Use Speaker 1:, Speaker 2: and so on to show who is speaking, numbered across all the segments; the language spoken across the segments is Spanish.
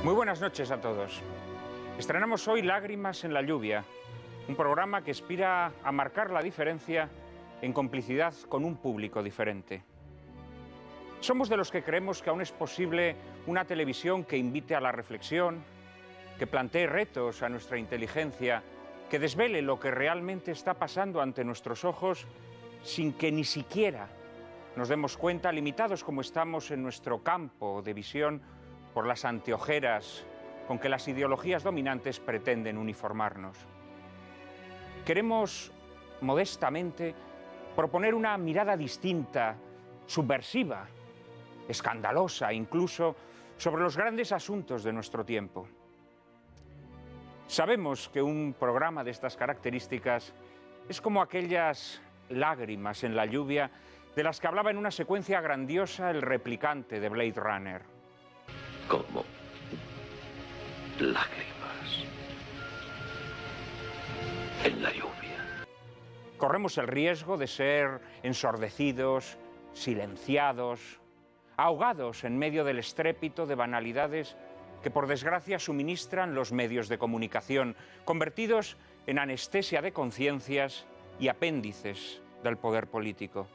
Speaker 1: Muy buenas noches a todos. Estrenamos hoy Lágrimas en la lluvia, un programa que aspira a marcar la diferencia en complicidad con un público diferente. Somos de los que creemos que aún es posible una televisión que invite a la reflexión, que plantee retos a nuestra inteligencia, que desvele lo que realmente está pasando ante nuestros ojos sin que ni siquiera nos demos cuenta, limitados como estamos en nuestro campo de visión por las anteojeras con que las ideologías dominantes pretenden uniformarnos. Queremos, modestamente, proponer una mirada distinta, subversiva, escandalosa incluso, sobre los grandes asuntos de nuestro tiempo. Sabemos que un programa de estas características es como aquellas lágrimas en la lluvia de las que hablaba en una secuencia grandiosa el replicante de Blade Runner.
Speaker 2: Como lágrimas en la lluvia.
Speaker 1: Corremos el riesgo de ser ensordecidos, silenciados, ahogados en medio del estrépito de banalidades que por desgracia suministran los medios de comunicación, convertidos en anestesia de conciencias y apéndices del poder político.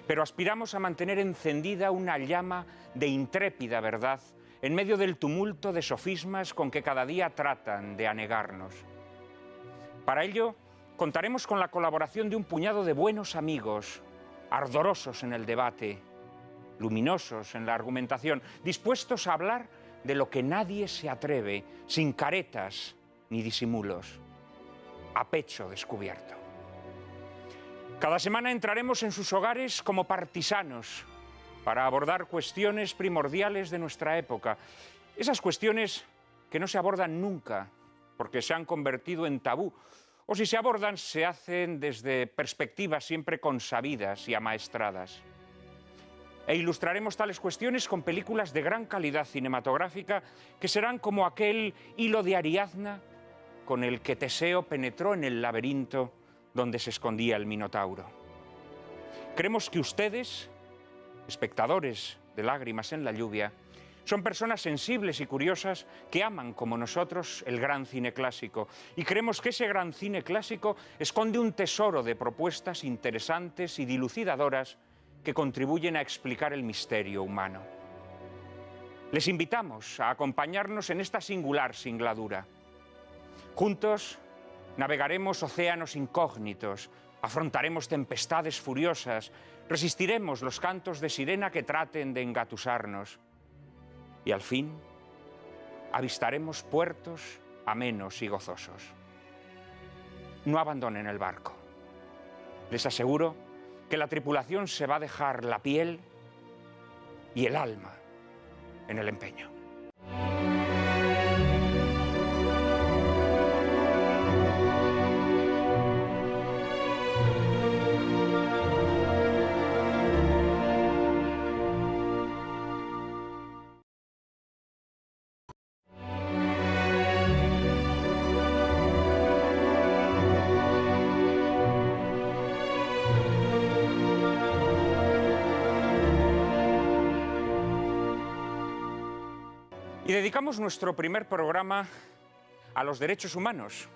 Speaker 1: Pero aspiramos a mantener encendida una llama de intrépida verdad en medio del tumulto de sofismas con que cada día tratan de anegarnos. Para ello, contaremos con la colaboración de un puñado de buenos amigos, ardorosos en el debate, luminosos en la argumentación, dispuestos a hablar de lo que nadie se atreve, sin caretas ni disimulos, a pecho descubierto. Cada semana entraremos en sus hogares como partisanos para abordar cuestiones primordiales de nuestra época. Esas cuestiones que no se abordan nunca porque se han convertido en tabú, o si se abordan se hacen desde perspectivas siempre consabidas y amaestradas. E ilustraremos tales cuestiones con películas de gran calidad cinematográfica que serán como aquel hilo de Ariadna con el que Teseo penetró en el laberinto donde se escondía el Minotauro. Creemos que ustedes, espectadores de Lágrimas en la lluvia, son personas sensibles y curiosas que aman, como nosotros, el gran cine clásico. Y creemos que ese gran cine clásico esconde un tesoro de propuestas interesantes y dilucidadoras que contribuyen a explicar el misterio humano. Les invitamos a acompañarnos en esta singular singladura. Juntos navegaremos océanos incógnitos, afrontaremos tempestades furiosas, resistiremos los cantos de sirena que traten de engatusarnos. Y al fin, avistaremos puertos amenos y gozosos. No abandonen el barco. Les aseguro que la tripulación se va a dejar la piel y el alma en el empeño. Y dedicamos nuestro primer programa a los derechos humanos,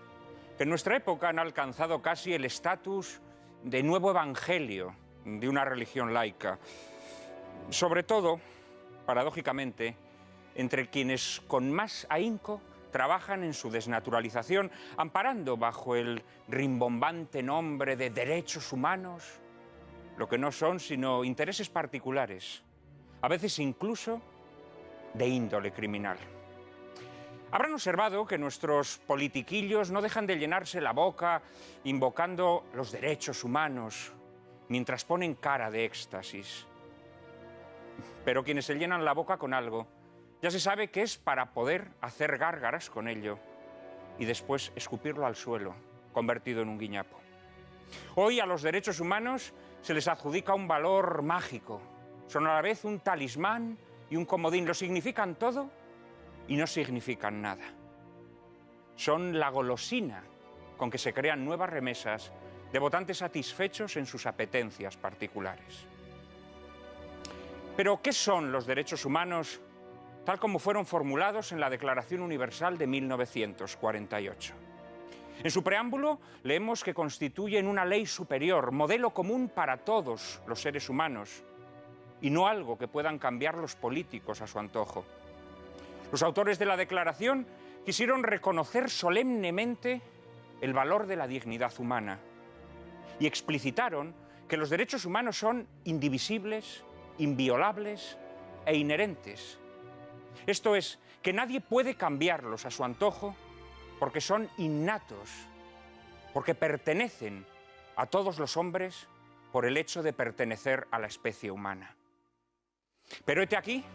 Speaker 1: que en nuestra época han alcanzado casi el estatus de nuevo evangelio de una religión laica. Sobre todo, paradójicamente, entre quienes con más ahínco trabajan en su desnaturalización, amparando bajo el rimbombante nombre de derechos humanos lo que no son sino intereses particulares, a veces incluso de índole criminal. Habrán observado que nuestros politiquillos no dejan de llenarse la boca invocando los derechos humanos mientras ponen cara de éxtasis. Pero quienes se llenan la boca con algo, ya se sabe que es para poder hacer gárgaras con ello y después escupirlo al suelo, convertido en un guiñapo. Hoy a los derechos humanos se les adjudica un valor mágico. Son a la vez un talismán y un comodín. Lo significan todo y no significan nada. Son la golosina con que se crean nuevas remesas de votantes satisfechos en sus apetencias particulares. Pero, ¿qué son los derechos humanos tal como fueron formulados en la Declaración Universal de 1948. En su preámbulo leemos que constituyen una ley superior, modelo común para todos los seres humanos, y no algo que puedan cambiar los políticos a su antojo. Los autores de la Declaración quisieron reconocer solemnemente el valor de la dignidad humana y explicitaron que los derechos humanos son indivisibles, inviolables e inherentes. Esto es, que nadie puede cambiarlos a su antojo porque son innatos, porque pertenecen a todos los hombres por el hecho de pertenecer a la especie humana. Pero hete aquí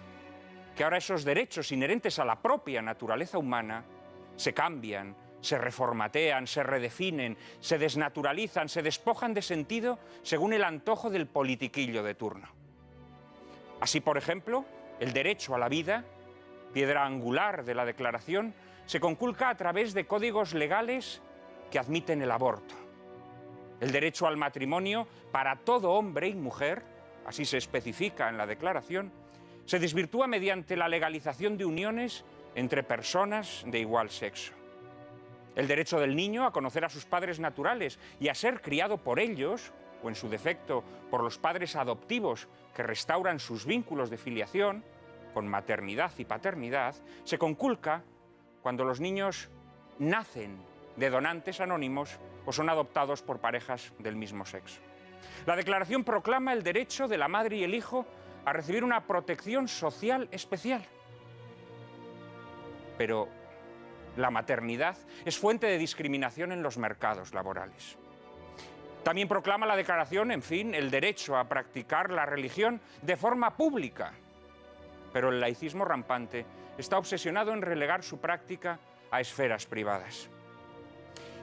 Speaker 1: que ahora esos derechos inherentes a la propia naturaleza humana se cambian, se reformatean, se redefinen, se desnaturalizan, se despojan de sentido según el antojo del politiquillo de turno. Así, por ejemplo, el derecho a la vida, piedra angular de la Declaración, se conculca a través de códigos legales que admiten el aborto. El derecho al matrimonio para todo hombre y mujer, así se especifica en la Declaración, se desvirtúa mediante la legalización de uniones entre personas de igual sexo. El derecho del niño a conocer a sus padres naturales y a ser criado por ellos, o en su defecto por los padres adoptivos que restauran sus vínculos de filiación, con maternidad y paternidad, se conculca cuando los niños nacen de donantes anónimos o son adoptados por parejas del mismo sexo. La Declaración proclama el derecho de la madre y el hijo a recibir una protección social especial. Pero la maternidad es fuente de discriminación en los mercados laborales. También proclama la Declaración, en fin, el derecho a practicar la religión de forma pública. Pero el laicismo rampante está obsesionado en relegar su práctica a esferas privadas.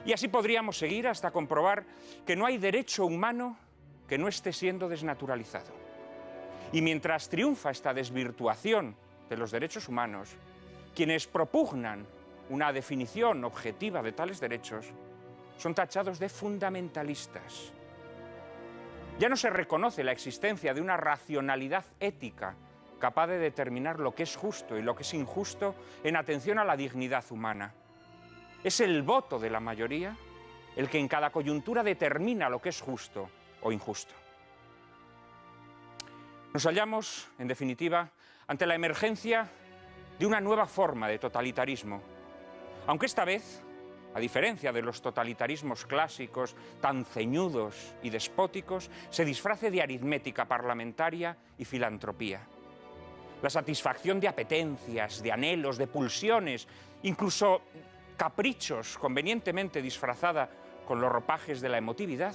Speaker 1: Y así podríamos seguir hasta comprobar que no hay derecho humano que no esté siendo desnaturalizado. Y mientras triunfa esta desvirtuación de los derechos humanos, quienes propugnan una definición objetiva de tales derechos son tachados de fundamentalistas. Ya no se reconoce la existencia de una racionalidad ética capaz de determinar lo que es justo y lo que es injusto en atención a la dignidad humana. Es el voto de la mayoría el que en cada coyuntura determina lo que es justo o injusto. Nos hallamos, en definitiva, ante la emergencia de una nueva forma de totalitarismo, aunque esta vez, a diferencia de los totalitarismos clásicos tan ceñudos y despóticos, se disfrace de aritmética parlamentaria y filantropía. La satisfacción de apetencias, de anhelos, de pulsiones, incluso caprichos convenientemente disfrazada con los ropajes de la emotividad,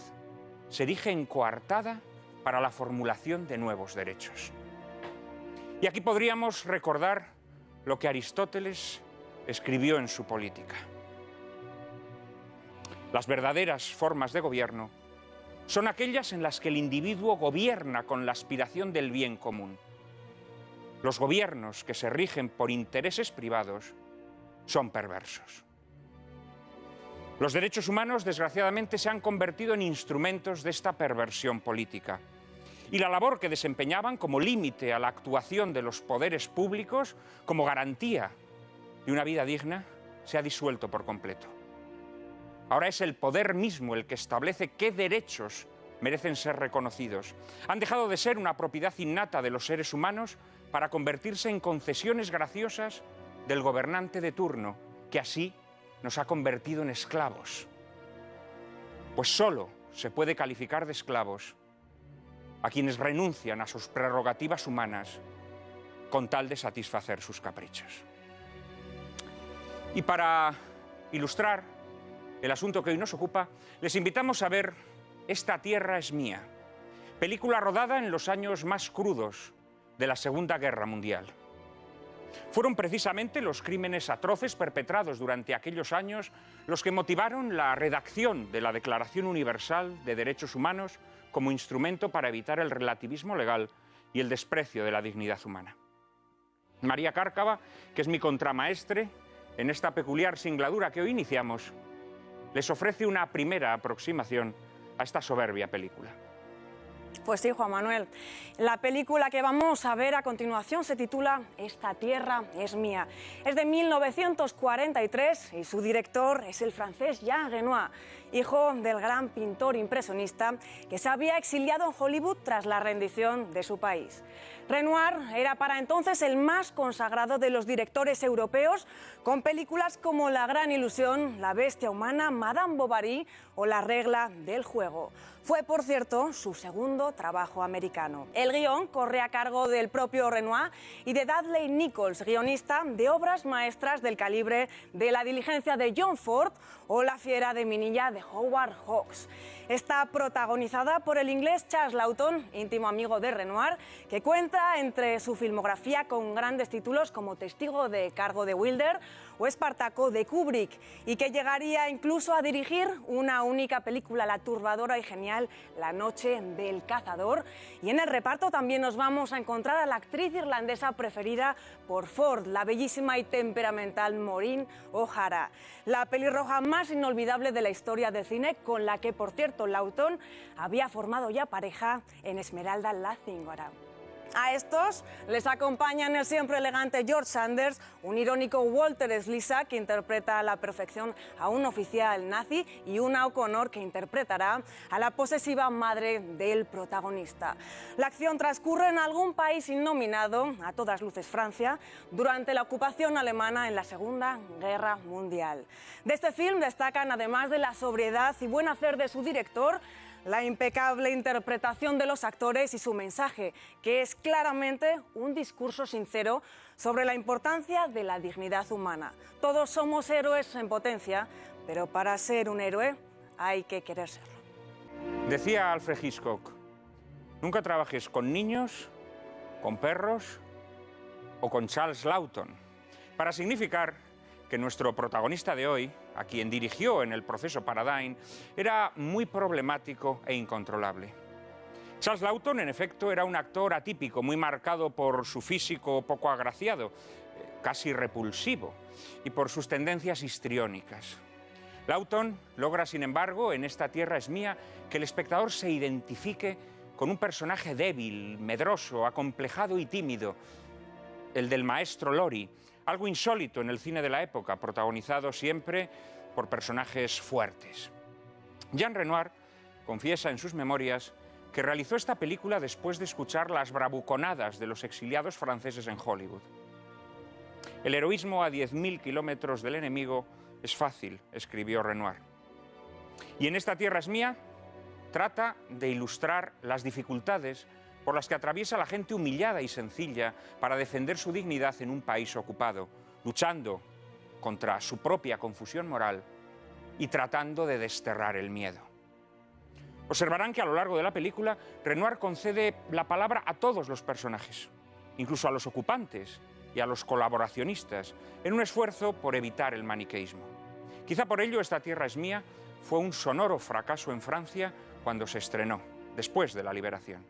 Speaker 1: se erige en coartada para la formulación de nuevos derechos. Y aquí podríamos recordar lo que Aristóteles escribió en su Política. Las verdaderas formas de gobierno son aquellas en las que el individuo gobierna con la aspiración del bien común. Los gobiernos que se rigen por intereses privados son perversos. Los derechos humanos, desgraciadamente, se han convertido en instrumentos de esta perversión política. Y la labor que desempeñaban como límite a la actuación de los poderes públicos, como garantía de una vida digna, se ha disuelto por completo. Ahora es el poder mismo el que establece qué derechos merecen ser reconocidos. Han dejado de ser una propiedad innata de los seres humanos para convertirse en concesiones graciosas del gobernante de turno, que así nos ha convertido en esclavos. Pues solo se puede calificar de esclavos a quienes renuncian a sus prerrogativas humanas con tal de satisfacer sus caprichos. Y para ilustrar el asunto que hoy nos ocupa, les invitamos a ver Esta tierra es mía, película rodada en los años más crudos de la Segunda Guerra Mundial. Fueron precisamente los crímenes atroces perpetrados durante aquellos años los que motivaron la redacción de la Declaración Universal de Derechos Humanos como instrumento para evitar el relativismo legal y el desprecio de la dignidad humana. María Cárcava, que es mi contramaestre en esta peculiar singladura que hoy iniciamos, les ofrece una primera aproximación a esta soberbia película.
Speaker 3: Pues sí, Juan Manuel. La película que vamos a ver a continuación se titula Esta tierra es mía. Es de 1943 y su director es el francés Jean Renoir, hijo del gran pintor impresionista que se había exiliado en Hollywood tras la rendición de su país. Renoir era para entonces el más consagrado de los directores europeos, con películas como La gran ilusión, La bestia humana, Madame Bovary o La regla del juego. Fue, por cierto, su segundo trabajo americano. El guión corre a cargo del propio Renoir y de Dudley Nichols, guionista de obras maestras del calibre de La diligencia de John Ford o La fiera de Minilla de Howard Hawks. Está protagonizada por el inglés Charles Laughton, íntimo amigo de Renoir, que cuenta entre su filmografía con grandes títulos como Testigo de cargo de Wilder o Espartaco de Kubrick, y que llegaría incluso a dirigir una única película, la turbadora y genial La noche del cazador. Y en el reparto también nos vamos a encontrar a la actriz irlandesa preferida por Ford, la bellísima y temperamental Maureen O'Hara, la pelirroja más inolvidable de la historia del cine, con la que, por cierto, Laughton había formado ya pareja en Esmeralda la Cingara. A estos les acompañan el siempre elegante George Sanders, un irónico Walter Slisa, que interpreta a la perfección a un oficial nazi, y una O'Connor, que interpretará a la posesiva madre del protagonista. La acción transcurre en algún país innominado, a todas luces Francia, durante la ocupación alemana en la Segunda Guerra Mundial. De este film destacan, además de la sobriedad y buen hacer de su director, la impecable interpretación de los actores y su mensaje, que es claramente un discurso sincero sobre la importancia de la dignidad humana. Todos somos héroes en potencia, pero para ser un héroe hay que querer serlo.
Speaker 1: Decía Alfred Hitchcock, nunca trabajes con niños, con perros o con Charles Laughton, para significar que nuestro protagonista de hoy, a quien dirigió en el proceso Paradigm, era muy problemático e incontrolable. Charles Laughton, en efecto, era un actor atípico, muy marcado por su físico poco agraciado, casi repulsivo, y por sus tendencias histriónicas. Laughton logra, sin embargo, en Esta tierra es mía, que el espectador se identifique con un personaje débil, medroso, acomplejado y tímido, el del maestro Lori, algo insólito en el cine de la época, protagonizado siempre por personajes fuertes. Jean Renoir confiesa en sus memorias que realizó esta película después de escuchar las bravuconadas de los exiliados franceses en Hollywood. El heroísmo a 10.000 kilómetros del enemigo es fácil, escribió Renoir. Y en Esta tierra es mía trata de ilustrar las dificultades por las que atraviesa la gente humillada y sencilla para defender su dignidad en un país ocupado, luchando contra su propia confusión moral y tratando de desterrar el miedo. Observarán que a lo largo de la película, Renoir concede la palabra a todos los personajes, incluso a los ocupantes y a los colaboracionistas, en un esfuerzo por evitar el maniqueísmo. Quizá por ello Esta tierra es mía fue un sonoro fracaso en Francia cuando se estrenó, después de la liberación.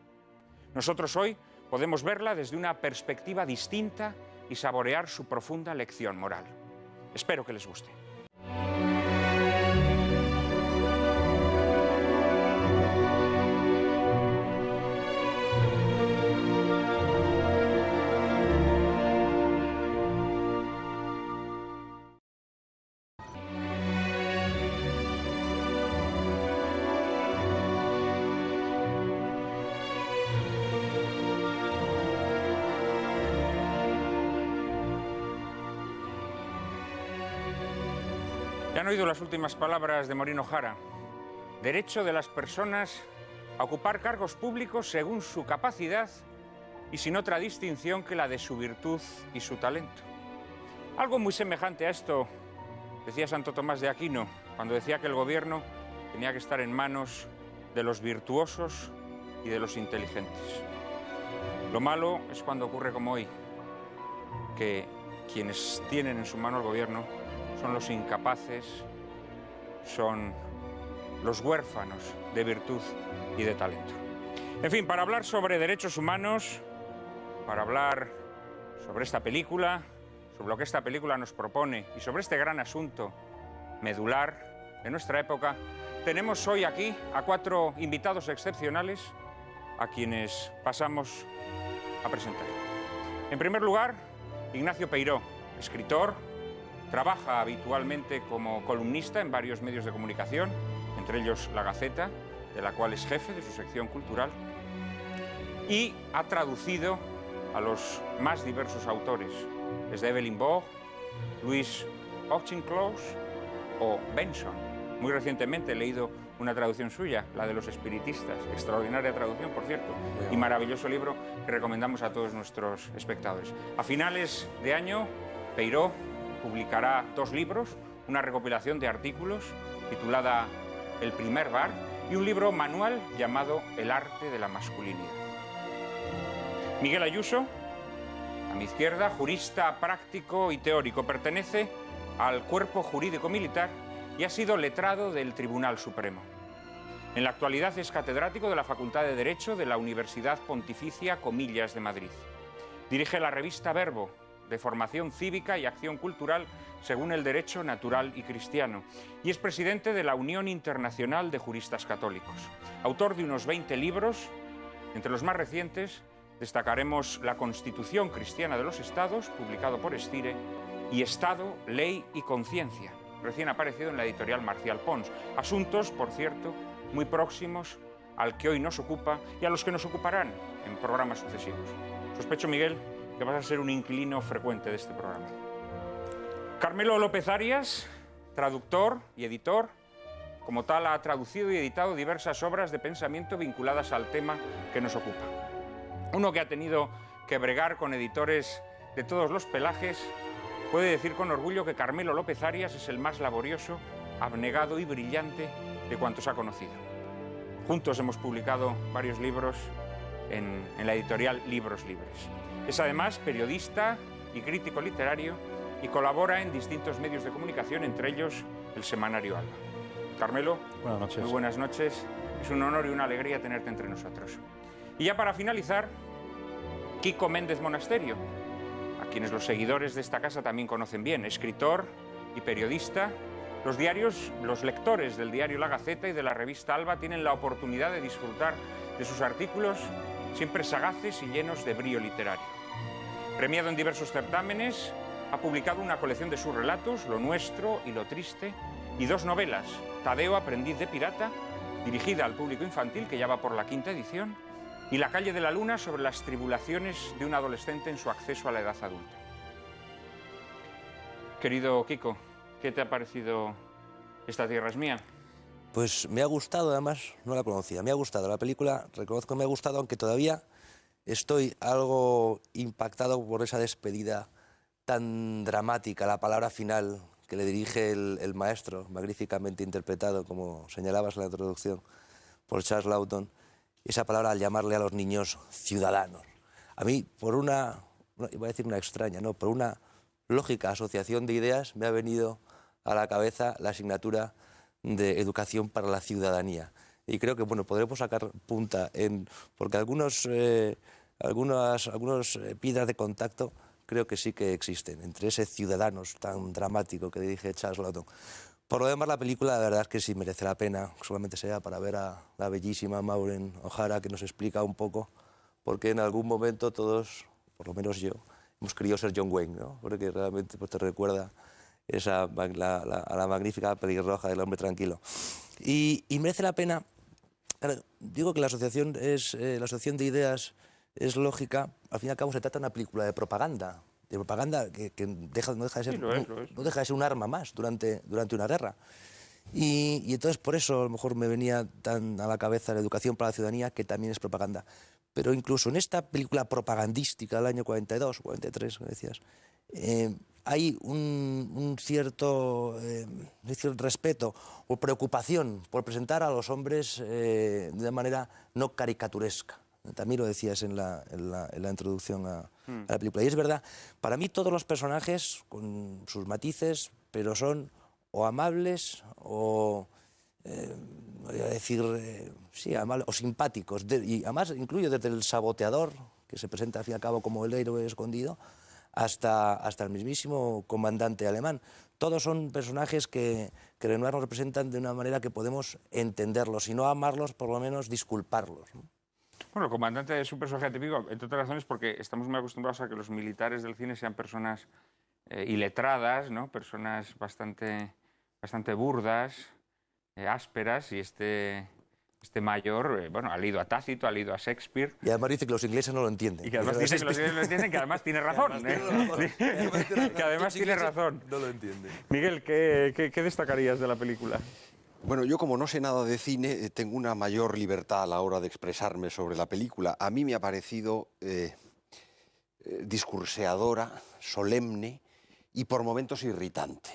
Speaker 1: Nosotros hoy podemos verla desde una perspectiva distinta y saborear su profunda lección moral. Espero que les guste. Ya han oído las últimas palabras de Maureen O'Hara. Derecho de las personas a ocupar cargos públicos según su capacidad y sin otra distinción que la de su virtud y su talento. Algo muy semejante a esto decía Santo Tomás de Aquino cuando decía que el gobierno tenía que estar en manos de los virtuosos y de los inteligentes. Lo malo es cuando ocurre como hoy, que quienes tienen en su mano el gobierno son los incapaces, son los huérfanos de virtud y de talento. En fin, para hablar sobre derechos humanos, para hablar sobre esta película, sobre lo que esta película nos propone y sobre este gran asunto medular de nuestra época, tenemos hoy aquí a 4 invitados excepcionales, a quienes pasamos a presentar. En primer lugar, Ignacio Peiró, escritor, trabaja habitualmente como columnista en varios medios de comunicación, entre ellos La Gaceta, de la cual es jefe de su sección cultural, y ha traducido a los más diversos autores, desde Evelyn Waugh, Louis Auchincloss o Benson. Muy recientemente he leído una traducción suya, la de Los Espiritistas, extraordinaria traducción, por cierto, y maravilloso libro que recomendamos a todos nuestros espectadores. A finales de año, Peiró publicará 2 libros, una recopilación de artículos titulada El primer bar y un libro manual llamado El arte de la masculinidad. Miguel Ayuso, a mi izquierda, jurista práctico y teórico, pertenece al cuerpo jurídico militar y ha sido letrado del Tribunal Supremo. En la actualidad es catedrático de la Facultad de Derecho de la Universidad Pontificia Comillas de Madrid. Dirige la revista Verbo, de formación cívica y acción cultural según el derecho natural y cristiano, y es presidente de la Unión Internacional de Juristas Católicos. Autor de unos 20 libros, entre los más recientes destacaremos La Constitución Cristiana de los Estados, publicado por Estire, y Estado, Ley y Conciencia, recién aparecido en la editorial Marcial Pons. Asuntos, por cierto, muy próximos al que hoy nos ocupa y a los que nos ocuparán en programas sucesivos. Sospecho, Miguel, que vas a ser un inquilino frecuente de este programa. Carmelo López Arias, traductor y editor, como tal ha traducido y editado diversas obras de pensamiento vinculadas al tema que nos ocupa. Uno que ha tenido que bregar con editores de todos los pelajes puede decir con orgullo que Carmelo López Arias es el más laborioso, abnegado y brillante de cuantos ha conocido. Juntos hemos publicado varios libros en la editorial Libros Libres. Es además periodista y crítico literario y colabora en distintos medios de comunicación, entre ellos el semanario Alba. Carmelo,
Speaker 4: buenas noches.
Speaker 1: Muy buenas noches. Es un honor y una alegría tenerte entre nosotros. Y ya para finalizar, Quico Méndez Monasterio, a quienes los seguidores de esta casa también conocen bien, escritor y periodista. Los lectores del diario La Gaceta y de la revista Alba tienen la oportunidad de disfrutar de sus artículos siempre sagaces y llenos de brío literario. Premiado en diversos certámenes, ha publicado una colección de sus relatos, Lo Nuestro y Lo Triste, y 2 novelas, Tadeo, aprendiz de pirata, dirigida al público infantil, que ya va por la 5ª edición, y La calle de la luna, sobre las tribulaciones de un adolescente en su acceso a la edad adulta. Querido Quico, ¿qué te ha parecido Esta tierra es mía?
Speaker 4: Pues me ha gustado, además, no la conocía, me ha gustado la película, reconozco que me ha gustado, aunque todavía estoy algo impactado por esa despedida tan dramática, la palabra final que le dirige el maestro, magníficamente interpretado, como señalabas en la introducción, por Charles Laughton, esa palabra al llamarle a los niños ciudadanos. A mí, por una, iba a decir una extraña, no, por una lógica asociación de ideas, me ha venido a la cabeza la asignatura de Educación para la Ciudadanía. Y creo que bueno, podremos sacar punta en... porque algunos piedras de contacto creo que sí que existen, entre ese ciudadanos tan dramático que dirige Charles Laughton. Por lo demás, la película, la verdad es que sí merece la pena, solamente sea para ver a la bellísima Maureen O'Hara, que nos explica un poco por qué en algún momento todos, por lo menos yo, hemos querido ser John Wayne, ¿no? Porque realmente pues, te recuerda a la magnífica pelirroja del hombre tranquilo. Y merece la pena, claro, digo que la asociación de ideas es lógica, al fin y al cabo se trata de una película de propaganda que no deja de ser, no deja de ser un arma más durante una guerra. Y entonces por eso a lo mejor me venía tan a la cabeza la Educación para la Ciudadanía, que también es propaganda. Pero incluso en esta película propagandística del año 42, 43, como decías, hay un cierto respeto o preocupación por presentar a los hombres de una manera no caricaturesca. También lo decías en la introducción a la película. Y es verdad, para mí todos los personajes, con sus matices, pero son o amables o, voy a decir, sí, amables o simpáticos. Y además incluyo desde el saboteador, que se presenta al fin y al cabo como el héroe escondido, hasta el mismísimo comandante alemán. Todos son personajes que Renoir nos representan de una manera que podemos entenderlos, y no amarlos, por lo menos disculparlos, ¿no?
Speaker 1: Bueno, el comandante es un personaje típico, entre otras razones, porque estamos muy acostumbrados a que los militares del cine sean personas iletradas, ¿no? Personas bastante burdas, ásperas, y este mayor, bueno, ha leído a Tácito, ha leído a Shakespeare.
Speaker 4: Y además dice que los ingleses no lo entienden.
Speaker 1: Y que además dice que los ingleses no lo entienden, que además tiene razón. Que además tiene razón.
Speaker 4: No lo entienden.
Speaker 1: Miguel, ¿qué destacarías de la película?
Speaker 5: Bueno, yo como no sé nada de cine, tengo una mayor libertad a la hora de expresarme sobre la película. A mí me ha parecido discurseadora, solemne y por momentos irritante.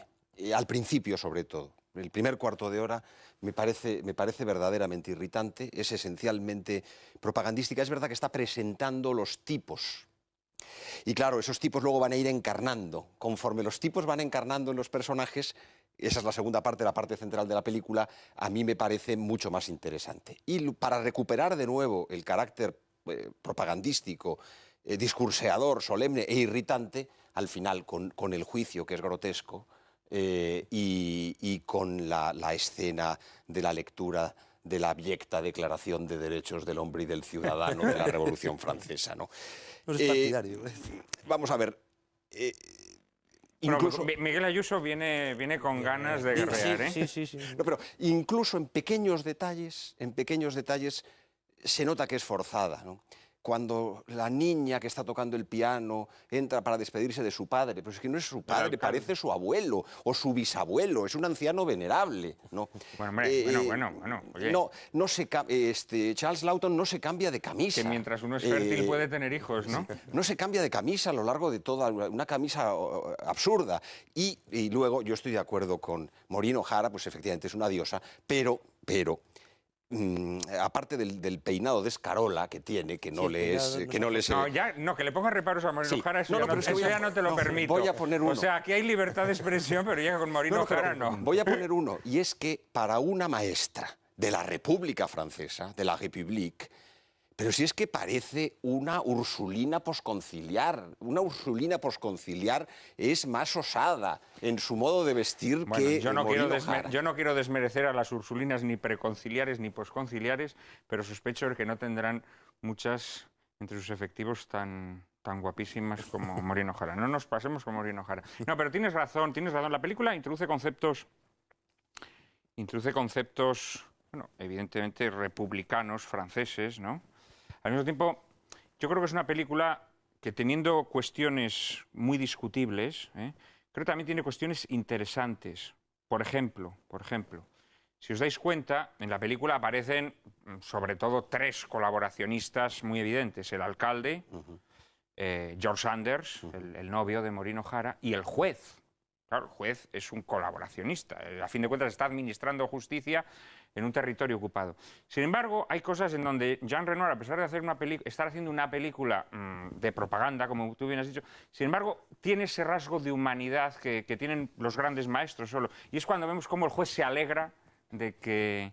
Speaker 5: Al principio, sobre todo. El primer cuarto de hora me parece verdaderamente irritante, es esencialmente propagandística. Es verdad que está presentando los tipos. Y claro, esos tipos luego van a ir encarnando. Conforme los tipos van encarnando en los personajes, esa es la segunda parte, la parte central de la película, a mí me parece mucho más interesante. Y para recuperar de nuevo el carácter propagandístico, discurseador, solemne e irritante, al final con el juicio, que es grotesco, y con la escena de la lectura de la abyecta Declaración de Derechos del Hombre y del Ciudadano de la Revolución Francesa, ¿no?
Speaker 4: No es partidario.
Speaker 5: Vamos a ver. Incluso,
Speaker 1: bueno, Miguel Ayuso viene con ganas de guerrear, ¿eh?
Speaker 4: Sí.
Speaker 5: no, pero incluso en pequeños detalles se nota que es forzada, ¿no? Cuando la niña que está tocando el piano entra para despedirse de su padre, pero es que no es su padre, parece su abuelo o su bisabuelo, es un anciano venerable, ¿no?
Speaker 1: Bueno, hombre, oye.
Speaker 5: No se Charles Lawton no se cambia de camisa.
Speaker 1: Que mientras uno es fértil puede tener hijos, ¿no?
Speaker 5: No se cambia de camisa a lo largo de toda una camisa absurda. Y luego yo estoy de acuerdo con Maureen O'Hara, pues efectivamente es una diosa, pero aparte del peinado de escarola que tiene, que no le
Speaker 1: que le ponga reparos a Maureen O'Hara, eso ya no te lo permito.
Speaker 5: Voy a poner uno.
Speaker 1: O sea, aquí hay libertad de expresión, pero ya con Maureen O'Hara no.
Speaker 5: Voy a poner uno, y es que para una maestra de la República Francesa, de la République, pero si es que parece una Ursulina posconciliar. Una Ursulina posconciliar es más osada en su modo de vestir que
Speaker 1: yo no quiero desmerecer a las Ursulinas ni preconciliares ni posconciliares, pero sospecho de que no tendrán muchas entre sus efectivos tan guapísimas como Maureen O'Hara. No nos pasemos con Maureen O'Hara. No, pero tienes razón. La película introduce conceptos, bueno, evidentemente republicanos, franceses, ¿no? Al mismo tiempo, yo creo que es una película que, teniendo cuestiones muy discutibles, creo que también tiene cuestiones interesantes. Por ejemplo, si os dais cuenta, en la película aparecen sobre todo 3 colaboracionistas muy evidentes: el alcalde, George Sanders, el novio de Maureen O'Hara, y el juez. Claro, el juez es un colaboracionista. A fin de cuentas está administrando justicia en un territorio ocupado. Sin embargo, hay cosas en donde Jean Renoir, a pesar de estar haciendo una película de propaganda, como tú bien has dicho, sin embargo, tiene ese rasgo de humanidad que tienen los grandes maestros solo. Y es cuando vemos cómo el juez se alegra de que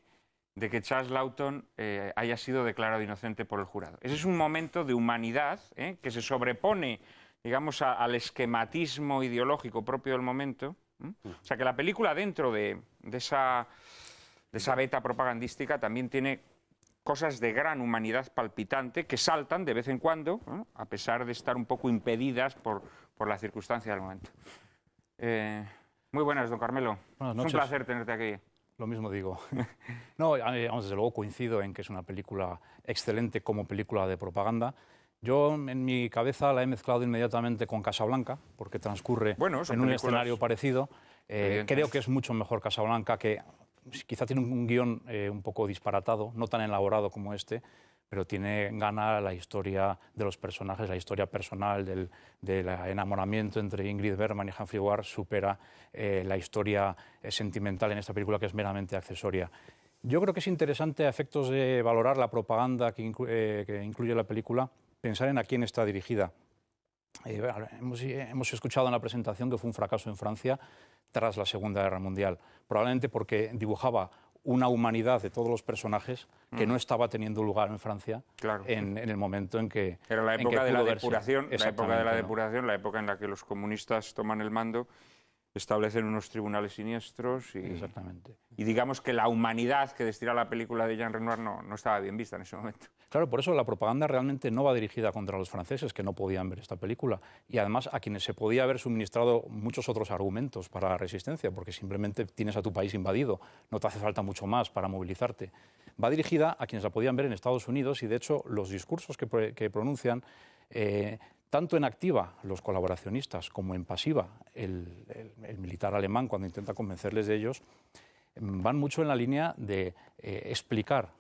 Speaker 1: Charles Lawton haya sido declarado inocente por el jurado. Ese es un momento de humanidad que se sobrepone, digamos, al esquematismo ideológico propio del momento. O sea, que la película, dentro de esa beta propagandística, también tiene cosas de gran humanidad palpitante que saltan de vez en cuando, ¿no?, a pesar de estar un poco impedidas por la circunstancia del momento. Muy buenas, don Carmelo.
Speaker 6: Buenas noches.
Speaker 1: Es un placer tenerte aquí.
Speaker 6: Lo mismo digo. No, desde luego coincido en que es una película excelente como película de propaganda. Yo en mi cabeza la he mezclado inmediatamente con Casablanca, porque transcurre en un escenario parecido. Creo que es mucho mejor Casablanca, que quizá tiene un guión un poco disparatado, no tan elaborado como este, pero gana la historia de los personajes, la historia personal del enamoramiento entre Ingrid Bergman y Humphrey Ward supera la historia sentimental en esta película, que es meramente accesoria. Yo creo que es interesante, a efectos de valorar la propaganda que incluye la película, pensar en a quién está dirigida. Hemos escuchado en la presentación que fue un fracaso en Francia tras la Segunda Guerra Mundial, probablemente porque dibujaba una humanidad de todos los personajes que no estaba teniendo lugar en Francia, claro, en el momento en que
Speaker 1: era la época de la depuración, la época en la que los comunistas toman el mando establecen unos tribunales siniestros
Speaker 6: Exactamente.
Speaker 1: y digamos que la humanidad que destila la película de Jean Renoir no estaba bien vista en ese momento.
Speaker 6: Claro, por eso la propaganda realmente no va dirigida contra los franceses que no podían ver esta película y además a quienes se podía haber suministrado muchos otros argumentos para la resistencia, porque simplemente tienes a tu país invadido, no te hace falta mucho más para movilizarte. Va dirigida a quienes la podían ver en Estados Unidos y de hecho los discursos que pronuncian, tanto en activa los colaboracionistas como en pasiva el militar alemán cuando intenta convencerles de ellos, van mucho en la línea de explicar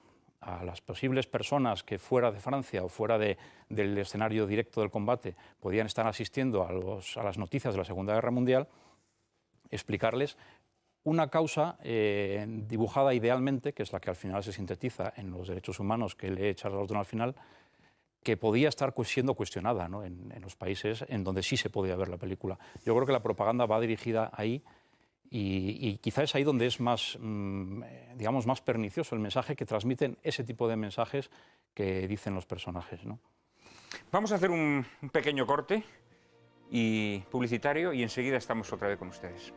Speaker 6: a las posibles personas que fuera de Francia o fuera del escenario directo del combate podían estar asistiendo a las noticias de la Segunda Guerra Mundial, explicarles una causa dibujada idealmente, que es la que al final se sintetiza en los derechos humanos que lee Charles Laughton al final, que podía estar siendo cuestionada, ¿no?, en los países en donde sí se podía ver la película. Yo creo que la propaganda va dirigida ahí y quizá es ahí donde es más, digamos, más pernicioso el mensaje que transmiten ese tipo de mensajes que dicen los personajes, ¿no?
Speaker 1: Vamos a hacer un pequeño corte publicitario y enseguida estamos otra vez con ustedes.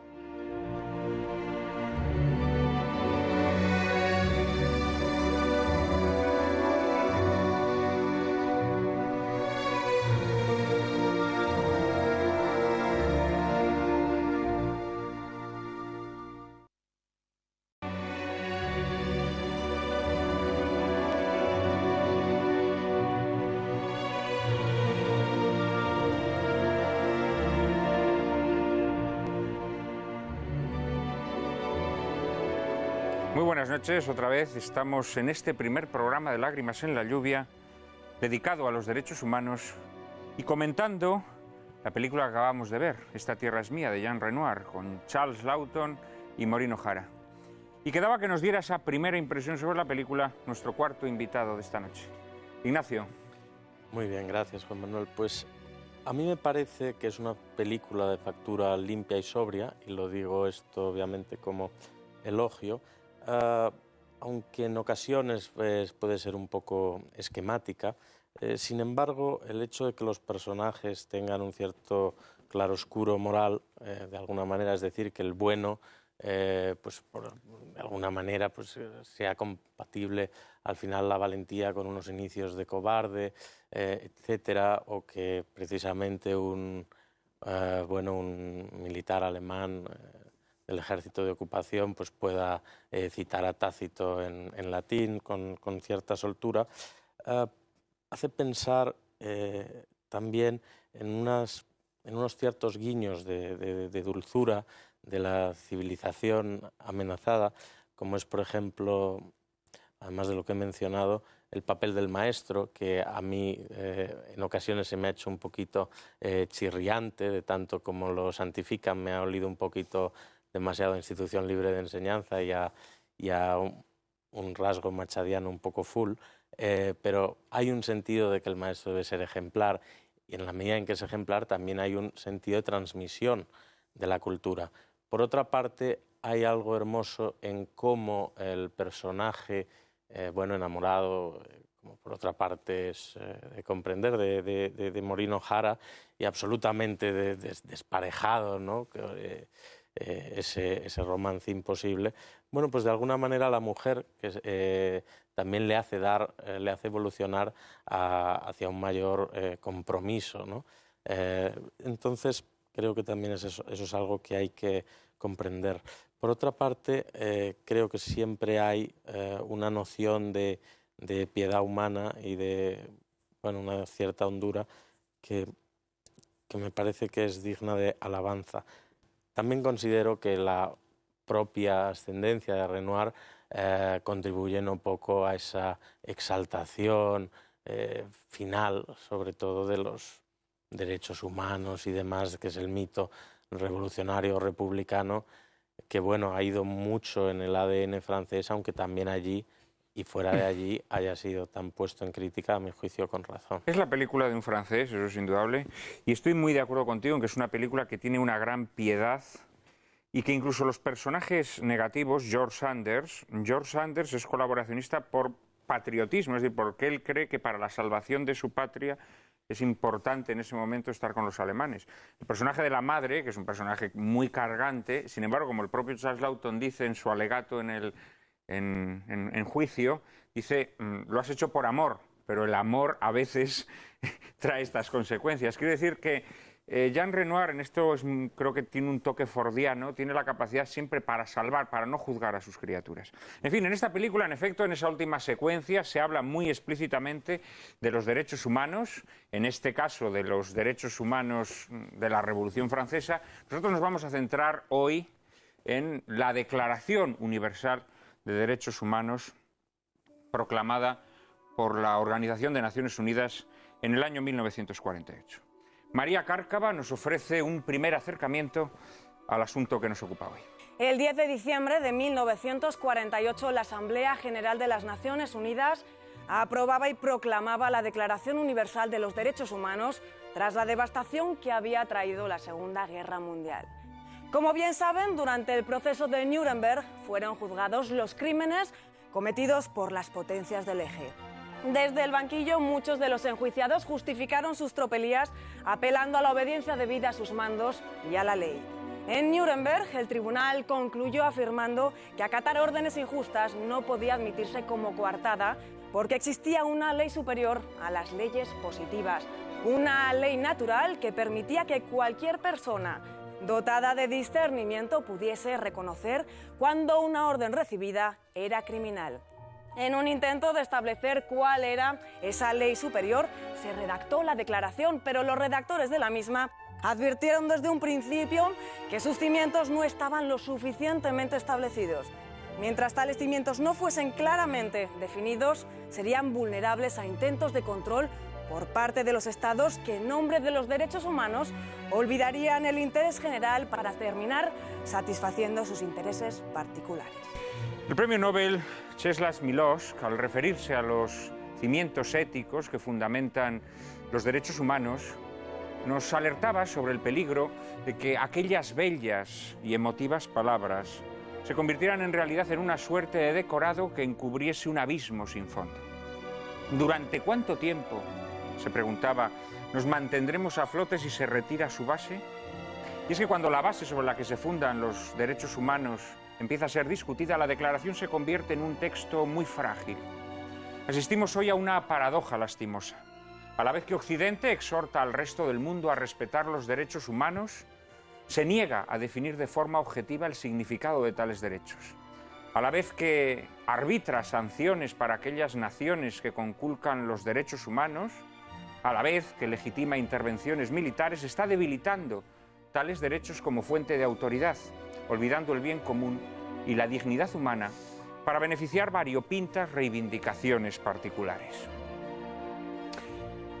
Speaker 1: Muy buenas noches, otra vez estamos en este primer programa de Lágrimas en la lluvia, dedicado a los derechos humanos y comentando la película que acabamos de ver, Esta tierra es mía, de Jean Renoir, con Charles Laughton y Maureen O'Hara. Y quedaba que nos diera esa primera impresión sobre la película nuestro cuarto invitado de esta noche. Ignacio.
Speaker 7: Muy bien, gracias, Juan Manuel. Pues a mí me parece que es una película de factura limpia y sobria, y lo digo esto obviamente como elogio, aunque en ocasiones puede ser un poco esquemática. Sin embargo, el hecho de que los personajes tengan un cierto claroscuro moral, de alguna manera, es decir, que el bueno, pues de alguna manera, pues, sea compatible al final la valentía con unos inicios de cobarde, etcétera, o que precisamente un militar alemán del ejército de ocupación pues pueda citar a Tácito en latín con cierta soltura, hace pensar también en unos ciertos guiños de dulzura de la civilización amenazada, como es, por ejemplo, además de lo que he mencionado, el papel del maestro, que a mí en ocasiones se me ha hecho un poquito chirriante, de tanto como lo santifican, me ha olido un poquito demasiado a institución libre de enseñanza y a un rasgo machadiano un poco full, pero hay un sentido de que el maestro debe ser ejemplar, y en la medida en que es ejemplar también hay un sentido de transmisión de la cultura. Por otra parte, hay algo hermoso en cómo el personaje, enamorado, como por otra parte es de comprender, de Maureen O'Hara, y absolutamente desparejado, ¿no? Ese romance imposible, bueno, pues de alguna manera la mujer que también le hace evolucionar hacia un mayor compromiso, ¿no? Entonces creo que también eso es algo que hay que comprender. Por otra parte, creo que siempre hay una noción de piedad humana y de una cierta hondura que me parece que es digna de alabanza. También considero que la propia ascendencia de Renoir contribuye un poco a esa exaltación final, sobre todo de los derechos humanos y demás, que es el mito revolucionario republicano, que ha ido mucho en el ADN francés, aunque también allí y fuera de allí haya sido tan puesto en crítica, a mi juicio, con razón.
Speaker 1: Es la película de un francés, eso es indudable, y estoy muy de acuerdo contigo en que es una película que tiene una gran piedad y que incluso los personajes negativos, George Sanders es colaboracionista por patriotismo, es decir, porque él cree que para la salvación de su patria es importante en ese momento estar con los alemanes. El personaje de la madre, que es un personaje muy cargante, sin embargo, como el propio Charles Laughton dice en su alegato en juicio, dice, lo has hecho por amor, pero el amor a veces trae estas consecuencias. Quiero decir que Jean Renoir en esto creo que tiene un toque fordiano, tiene la capacidad siempre para salvar, para no juzgar a sus criaturas. En fin, en esta película, en efecto, en esa última secuencia se habla muy explícitamente de los derechos humanos, en este caso de los derechos humanos de la Revolución Francesa. Nosotros nos vamos a centrar hoy en la Declaración Universal de Derechos Humanos proclamada por la Organización de Naciones Unidas en el año 1948. María Cárcava nos ofrece un primer acercamiento al asunto que nos ocupa hoy.
Speaker 3: El 10 de diciembre de 1948, la Asamblea General de las Naciones Unidas aprobaba y proclamaba la Declaración Universal de los Derechos Humanos tras la devastación que había traído la Segunda Guerra Mundial. Como bien saben, durante el proceso de Nuremberg fueron juzgados los crímenes cometidos por las potencias del eje. Desde el banquillo, muchos de los enjuiciados justificaron sus tropelías apelando a la obediencia debida a sus mandos y a la ley. En Nuremberg, el tribunal concluyó afirmando que acatar órdenes injustas no podía admitirse como coartada porque existía una ley superior a las leyes positivas, una ley natural que permitía que cualquier persona dotada de discernimiento pudiese reconocer cuando una orden recibida era criminal. En un intento de establecer cuál era esa ley superior, se redactó la declaración, pero los redactores de la misma advirtieron desde un principio que sus cimientos no estaban lo suficientemente establecidos. Mientras tales cimientos no fuesen claramente definidos, serían vulnerables a intentos de control por parte de los estados que, en nombre de los derechos humanos, olvidarían el interés general para terminar satisfaciendo sus intereses particulares.
Speaker 1: El premio Nobel Czesław Miłosz, al referirse a los cimientos éticos que fundamentan los derechos humanos, nos alertaba sobre el peligro de que aquellas bellas y emotivas palabras se convirtieran en realidad en una suerte de decorado que encubriese un abismo sin fondo. ¿Durante cuánto tiempo, se preguntaba, nos mantendremos a flote si se retira su base? Y es que cuando la base sobre la que se fundan los derechos humanos empieza a ser discutida, la declaración se convierte en un texto muy frágil. Asistimos hoy a una paradoja lastimosa. A la vez que Occidente exhorta al resto del mundo a respetar los derechos humanos, se niega a definir de forma objetiva el significado de tales derechos. A la vez que arbitra sanciones para aquellas naciones que conculcan los derechos humanos, a la vez que legitima intervenciones militares, está debilitando tales derechos como fuente de autoridad, olvidando el bien común y la dignidad humana para beneficiar variopintas reivindicaciones particulares.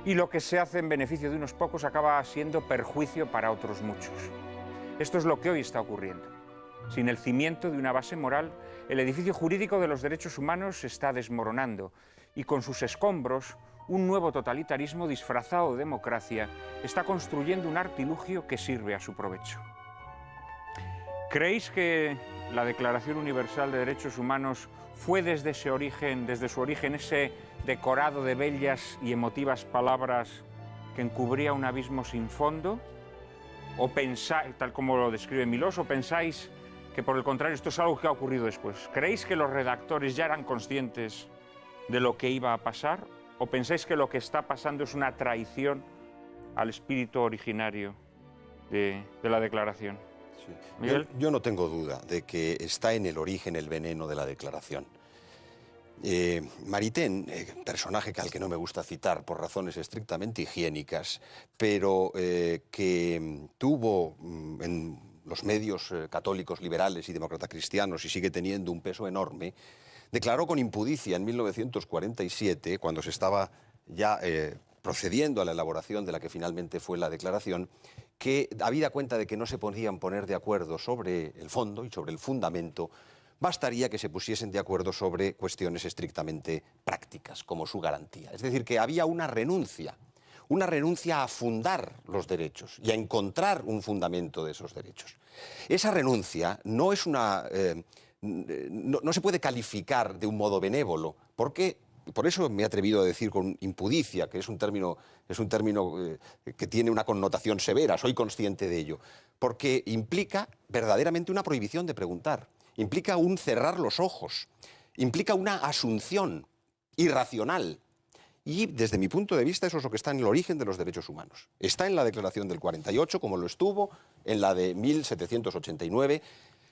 Speaker 1: Y lo que se hace en beneficio de unos pocos acaba siendo perjuicio para otros muchos. Esto es lo que hoy está ocurriendo. Sin el cimiento de una base moral, el edificio jurídico de los derechos humanos se está desmoronando y con sus escombros, un nuevo totalitarismo disfrazado de democracia está construyendo un artilugio que sirve a su provecho. ¿Creéis que la Declaración Universal de Derechos Humanos fue desde su origen ese decorado de bellas y emotivas palabras que encubría un abismo sin fondo? ¿O pensáis, tal como lo describe Miłosz, o pensáis que por el contrario esto es algo que ha ocurrido después? ¿Creéis que los redactores ya eran conscientes de lo que iba a pasar? ¿O pensáis que lo que está pasando es una traición al espíritu originario de la declaración?
Speaker 5: Sí.
Speaker 1: ¿Miguel?
Speaker 5: Yo no tengo duda de que está en el origen el veneno de la declaración. Maritain, personaje al que no me gusta citar por razones estrictamente higiénicas, pero que tuvo en los medios católicos, liberales y demócratas cristianos y sigue teniendo un peso enorme, declaró con impudicia en 1947, cuando se estaba ya procediendo a la elaboración de la que finalmente fue la declaración, que habida cuenta de que no se podían poner de acuerdo sobre el fondo y sobre el fundamento, bastaría que se pusiesen de acuerdo sobre cuestiones estrictamente prácticas, como su garantía. Es decir, que había una renuncia a fundar los derechos y a encontrar un fundamento de esos derechos. Esa renuncia no es no se puede calificar de un modo benévolo, porque por eso me he atrevido a decir con impudicia, que es un término que tiene una connotación severa, soy consciente de ello, porque implica verdaderamente una prohibición de preguntar, implica un cerrar los ojos, implica una asunción irracional. Y desde mi punto de vista eso es lo que está en el origen de los derechos humanos. Está en la Declaración del 48, como lo estuvo en la de 1789,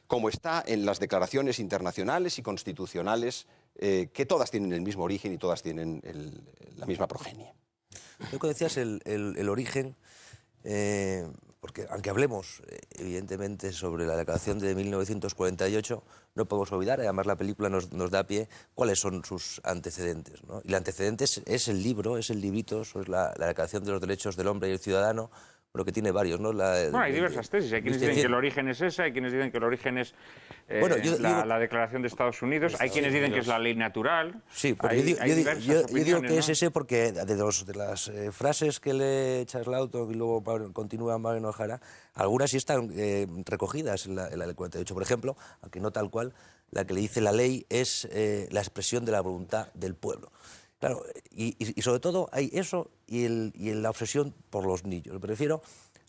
Speaker 5: como está en las declaraciones internacionales y constitucionales, que todas tienen el mismo origen y todas tienen la misma progenie.
Speaker 4: Lo que decías, el origen, porque aunque hablemos evidentemente sobre la declaración de 1948, no podemos olvidar, además la película nos da pie, cuáles son sus antecedentes, ¿no? Y el antecedente es el libro, es el librito, es la Declaración de los Derechos del Hombre y el Ciudadano, pero que tiene varios, ¿no?
Speaker 1: Bueno, hay diversas tesis. Hay quienes dicen que el origen es esa, hay quienes dicen que el origen es la Declaración de Estados Unidos, hay quienes dicen que es la ley natural.
Speaker 4: Sí, pero yo digo que es ese porque de las frases que lee Charles Laughton y luego continúa Mariano O'Hara, algunas sí están recogidas en la ley 48. Por ejemplo, aunque no tal cual, la que le dice la ley es la expresión de la voluntad del pueblo. Claro, y sobre todo hay eso y la obsesión por los niños. Me refiero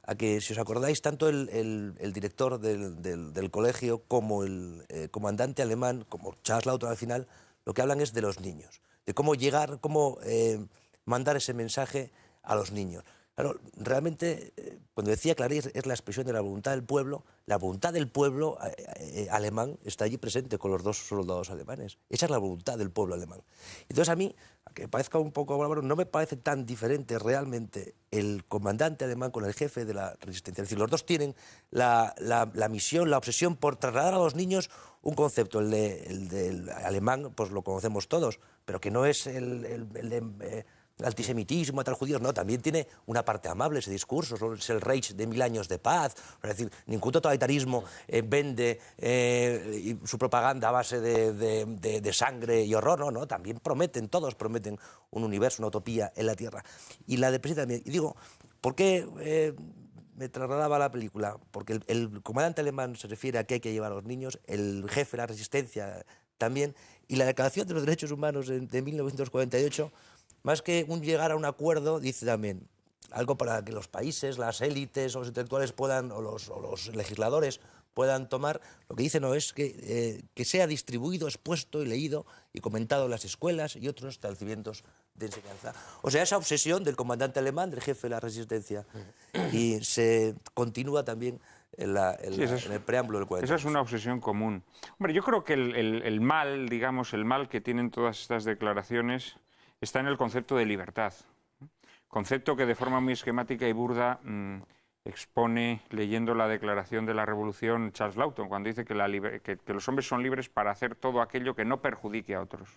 Speaker 4: a que, si os acordáis, tanto el director del colegio como el comandante alemán, como Charles Laughton al final, lo que hablan es de los niños, de cómo llegar, cómo mandar ese mensaje a los niños. Claro, realmente, cuando decía Clarice, es la expresión de la voluntad del pueblo alemán está allí presente con los dos soldados alemanes. Esa es la voluntad del pueblo alemán. Entonces a mí, aunque parezca un poco bárbaro, no me parece tan diferente realmente el comandante alemán con el jefe de la resistencia. Es decir, los dos tienen la misión, la obsesión por trasladar a los niños un concepto. El del alemán, pues lo conocemos todos, pero que no es el de antisemitismo, matar judíos, no, también tiene una parte amable ese discurso, es el Reich de 1000 años de paz, es decir, ningún totalitarismo vende su propaganda a base de sangre y horror, no, también todos prometen un universo, una utopía en la Tierra. Y la depresión también, y digo, ¿por qué me trasladaba a la película? Porque el comandante alemán se refiere a que hay que llevar a los niños, el jefe de la resistencia también, y la Declaración de los Derechos Humanos de 1948, más que llegar a un acuerdo, dice también algo para que los países, las élites o los intelectuales puedan, o los legisladores puedan tomar. Lo que dice no es que sea distribuido, expuesto y leído y comentado en las escuelas y otros establecimientos de enseñanza. O sea, esa obsesión del comandante alemán, del jefe de la resistencia, y se continúa también en el preámbulo del 48.
Speaker 1: Esa es una obsesión común. Hombre, yo creo que el mal, digamos, el mal que tienen todas estas declaraciones está en el concepto de libertad, concepto que de forma muy esquemática y burda expone, leyendo la Declaración de la Revolución, Charles Laughton, cuando dice que los hombres son libres para hacer todo aquello que no perjudique a otros.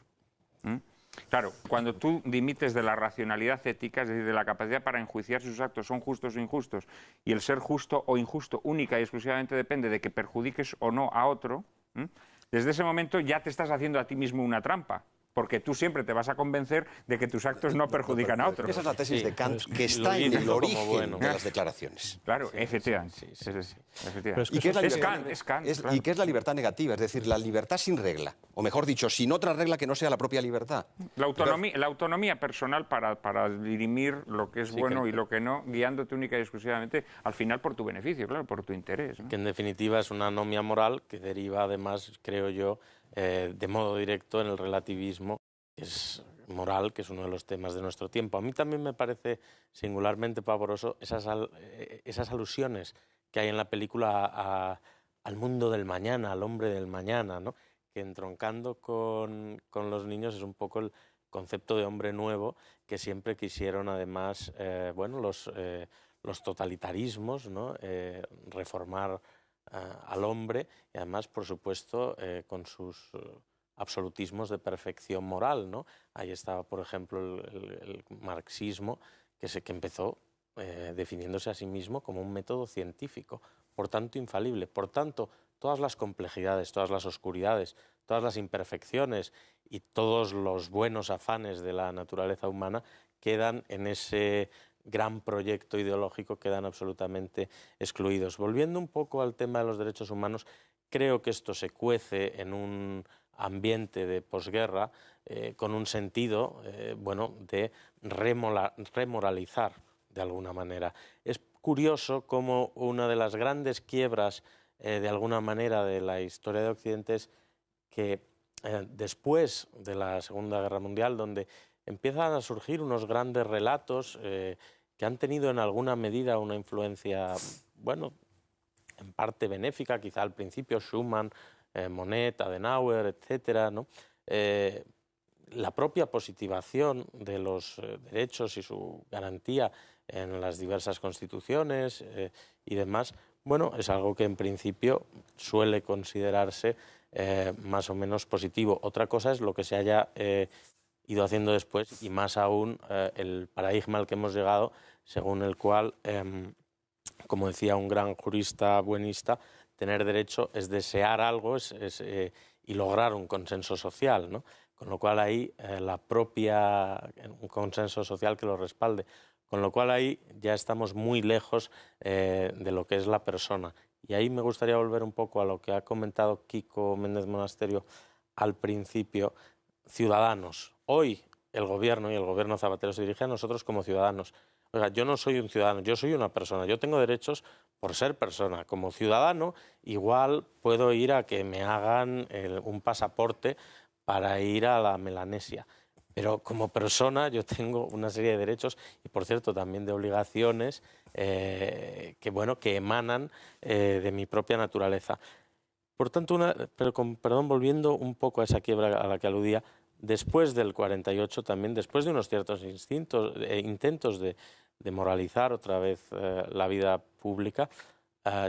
Speaker 1: Claro, cuando tú dimites de la racionalidad ética, es decir, de la capacidad para enjuiciar si sus actos son justos o injustos, y el ser justo o injusto única y exclusivamente depende de que perjudiques o no a otro, desde ese momento ya te estás haciendo a ti mismo una trampa, porque tú siempre te vas a convencer de que tus actos no perjudican a otros.
Speaker 5: Esa es la tesis de Kant, que está en el origen de las declaraciones.
Speaker 1: Claro, efectivamente.
Speaker 5: ¿Y qué es la libertad negativa? Es decir, la libertad sin regla, o mejor dicho, sin otra regla que no sea la propia libertad.
Speaker 1: La autonomía personal para dirimir lo que es bueno y lo que no, guiándote única y exclusivamente, al final, por tu beneficio, claro, por tu interés, ¿no?
Speaker 7: Que en definitiva es una anomia moral que deriva, además, creo yo, de modo directo en el relativismo moral, que es uno de los temas de nuestro tiempo. A mí también me parece singularmente pavoroso esas alusiones que hay en la película al mundo del mañana, al hombre del mañana, ¿no? Que entroncando con los niños es un poco el concepto de hombre nuevo que siempre quisieron, además, los totalitarismos, ¿no? Reformar al hombre y además, por supuesto, con sus absolutismos de perfección moral, ¿no? Ahí estaba, por ejemplo, el marxismo, que empezó definiéndose a sí mismo como un método científico, por tanto infalible. Por tanto, todas las complejidades, todas las oscuridades, todas las imperfecciones y todos los buenos afanes de la naturaleza humana quedan en ese gran proyecto ideológico, quedan absolutamente excluidos. Volviendo un poco al tema de los derechos humanos, creo que esto se cuece en un ambiente de posguerra con un sentido bueno, de remoralizar de alguna manera. Es curioso cómo una de las grandes quiebras de alguna manera de la historia de Occidente es que después de la Segunda Guerra Mundial, donde empiezan a surgir unos grandes relatos que han tenido en alguna medida una influencia, bueno, en parte benéfica, quizá al principio Schumann, Monet, Adenauer, etcétera, ¿no? La propia positivación de los derechos y su garantía en las diversas constituciones y demás, bueno, es algo que en principio suele considerarse más o menos positivo. Otra cosa es lo que se haya ido haciendo después y más aún el paradigma al que hemos llegado, según el cual, como decía un gran jurista buenista, tener derecho es desear algo y lograr un consenso social, ¿no? Con lo cual ahí un consenso social que lo respalde. Con lo cual ahí ya estamos muy lejos de lo que es la persona. Y ahí me gustaría volver un poco a lo que ha comentado Kiko Méndez Monasterio al principio. Ciudadanos. Hoy el gobierno y el gobierno Zapatero se dirige a nosotros como ciudadanos. Oiga, yo no soy un ciudadano, yo soy una persona. Yo tengo derechos por ser persona. Como ciudadano, igual puedo ir a que me hagan un pasaporte para ir a la Melanesia. Pero como persona yo tengo una serie de derechos y, por cierto, también de obligaciones que emanan de mi propia naturaleza. Por tanto, volviendo un poco a esa quiebra a la que aludía, después del 48 también, después de unos ciertos intentos de moralizar otra vez la vida pública,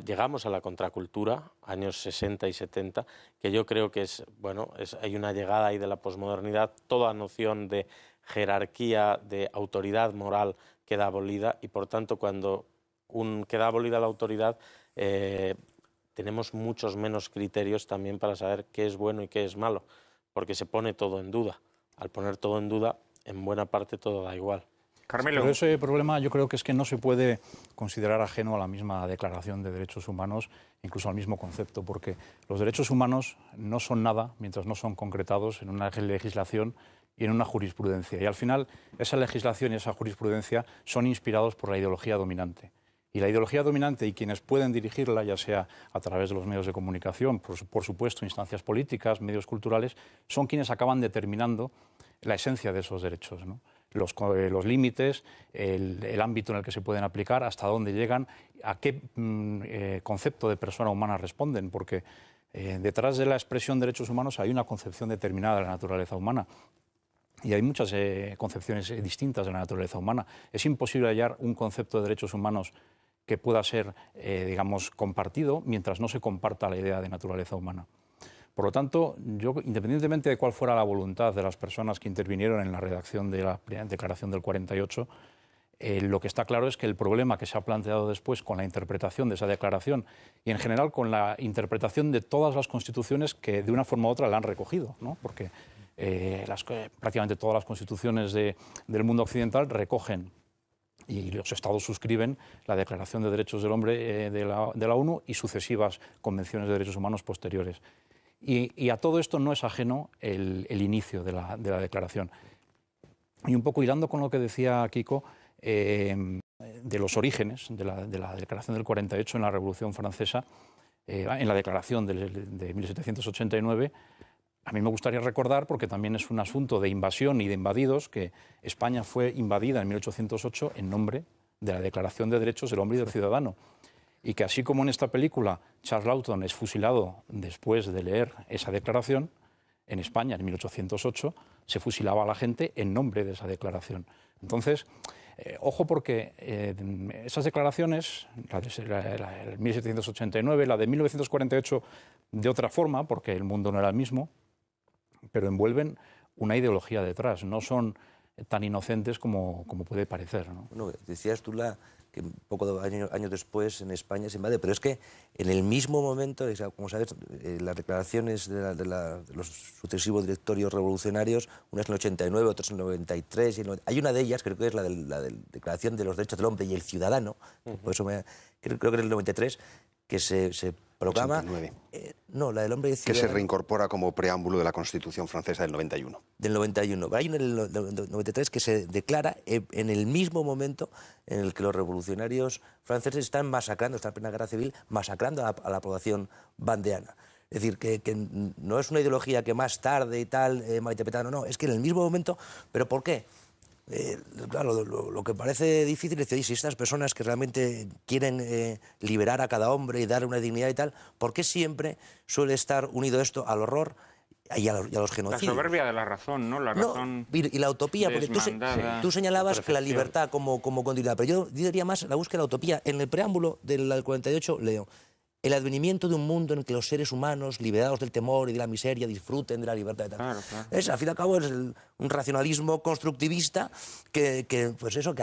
Speaker 7: llegamos a la contracultura, años 60 y 70, que yo creo que hay una llegada ahí de la posmodernidad, toda noción de jerarquía, de autoridad moral queda abolida y, por tanto, cuando queda abolida la autoridad, tenemos muchos menos criterios también para saber qué es bueno y qué es malo, porque se pone todo en duda. Al poner todo en duda, en buena parte todo da igual.
Speaker 1: Carmelo.
Speaker 6: Pero ese problema yo creo que es que no se puede considerar ajeno a la misma Declaración de Derechos Humanos, incluso al mismo concepto, porque los derechos humanos no son nada mientras no son concretados en una legislación y en una jurisprudencia. Y al final esa legislación y esa jurisprudencia son inspirados por la ideología dominante. Y la ideología dominante y quienes pueden dirigirla, ya sea a través de los medios de comunicación, por supuesto, instancias políticas, medios culturales, son quienes acaban determinando la esencia de esos derechos, ¿no? Los límites, el ámbito en el que se pueden aplicar, hasta dónde llegan, a qué concepto de persona humana responden, porque detrás de la expresión de derechos humanos hay una concepción determinada de la naturaleza humana. Y hay muchas concepciones distintas de la naturaleza humana. Es imposible hallar un concepto de derechos humanos que pueda ser, compartido mientras no se comparta la idea de naturaleza humana. Por lo tanto, yo, independientemente de cuál fuera la voluntad de las personas que intervinieron en la redacción de la Declaración del 48, lo que está claro es que el problema que se ha planteado después con la interpretación de esa declaración y, en general, con la interpretación de todas las constituciones que, de una forma u otra, la han recogido, ¿no? Porque prácticamente todas las constituciones del mundo occidental recogen y los estados suscriben la Declaración de Derechos del Hombre de la ONU y sucesivas convenciones de derechos humanos posteriores. Y a todo esto no es ajeno el inicio de la declaración. Y un poco hilando con lo que decía Kiko, de los orígenes de la Declaración del 48 en la Revolución Francesa, en la Declaración de 1789, a mí me gustaría recordar, porque también es un asunto de invasión y de invadidos, que España fue invadida en 1808 en nombre de la Declaración de Derechos del Hombre y del Ciudadano. Y que así como en esta película Charles Lawton es fusilado después de leer esa declaración, en España en 1808 se fusilaba a la gente en nombre de esa declaración. Entonces, ojo, porque esas declaraciones, la de 1789, la de 1948 de otra forma, porque el mundo no era el mismo, pero envuelven una ideología detrás, no son tan inocentes como puede parecer, ¿no?
Speaker 4: Bueno, decías tú que un poco de años después en España se invade, pero es que en el mismo momento, como sabes, las declaraciones de los sucesivos directorios revolucionarios, una es en el 89, otras en el 93, hay una de ellas, creo que es la de Declaración de los Derechos del Hombre y el Ciudadano, por eso creo que en el 93, que se proclama...
Speaker 5: 89.
Speaker 4: No, la del hombre
Speaker 5: Que se
Speaker 4: ciudadano.
Speaker 5: reincorpora como preámbulo de la Constitución francesa del 91.
Speaker 4: Del 91. Hay una del 93 que se declara en el mismo momento en el que los revolucionarios franceses están masacrando, está en plena guerra civil, masacrando a la población bandeana. Es decir, que no es una ideología que más tarde y tal, malinterpretada, no, es que en el mismo momento. ¿Pero por qué? Claro, lo que parece difícil es decir, si estas personas que realmente quieren liberar a cada hombre y darle una dignidad y tal, ¿por qué siempre suele estar unido esto al horror y a los genocidios?
Speaker 1: La soberbia de la razón, ¿no? La razón
Speaker 4: y la utopía, porque tú señalabas que la libertad como continuidad, pero yo diría más la búsqueda de la utopía. En el preámbulo del 48 leo: el advenimiento de un mundo en que los seres humanos, liberados del temor y de la miseria, disfruten de la libertad y tal.
Speaker 1: Claro, claro.
Speaker 4: Al fin y al cabo es un racionalismo constructivista pues eso,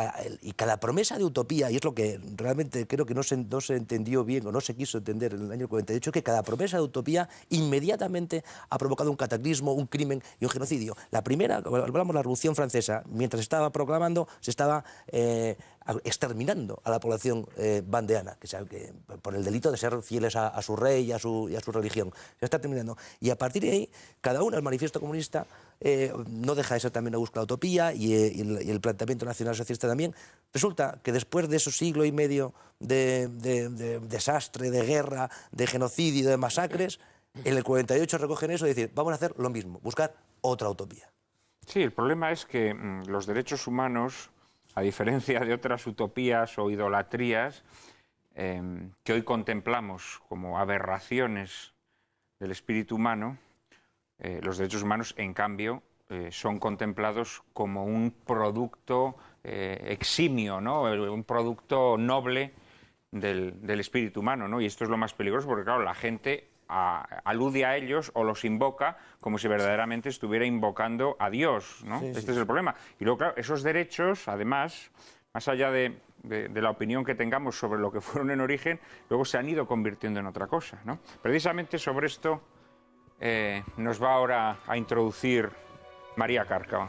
Speaker 4: y cada promesa de utopía, y es lo que realmente creo que no se entendió bien o no se quiso entender en el año 48, que cada promesa de utopía inmediatamente ha provocado un cataclismo, un crimen y un genocidio. La primera, hablamos de la Revolución Francesa, mientras se estaba proclamando, se estaba exterminando a la población bandeana, que por el delito de ser fieles a su rey y a su religión. Se está terminando. Y a partir de ahí, cada uno, el manifiesto comunista, no deja de ser también una búsqueda de utopía, y el planteamiento nacional socialista también. Resulta que después de esos siglo y medio de desastre, de guerra, de genocidio, de masacres, en el 48 recogen eso y dicen, vamos a hacer lo mismo, buscar otra utopía.
Speaker 1: Sí, el problema es que los derechos humanos, a diferencia de otras utopías o idolatrías que hoy contemplamos como aberraciones del espíritu humano, los derechos humanos, en cambio, son contemplados como un producto eximio, ¿no? Un producto noble del espíritu humano, ¿no? Y esto es lo más peligroso porque, claro, la gente alude a ellos o los invoca como si verdaderamente estuviera invocando a Dios, ¿no?
Speaker 4: Sí,
Speaker 1: Este es el problema. Y luego, claro, esos derechos, además, más allá de la opinión que tengamos sobre lo que fueron en origen, luego se han ido convirtiendo en otra cosa, ¿no? Precisamente sobre esto nos va ahora a introducir María Cárcava.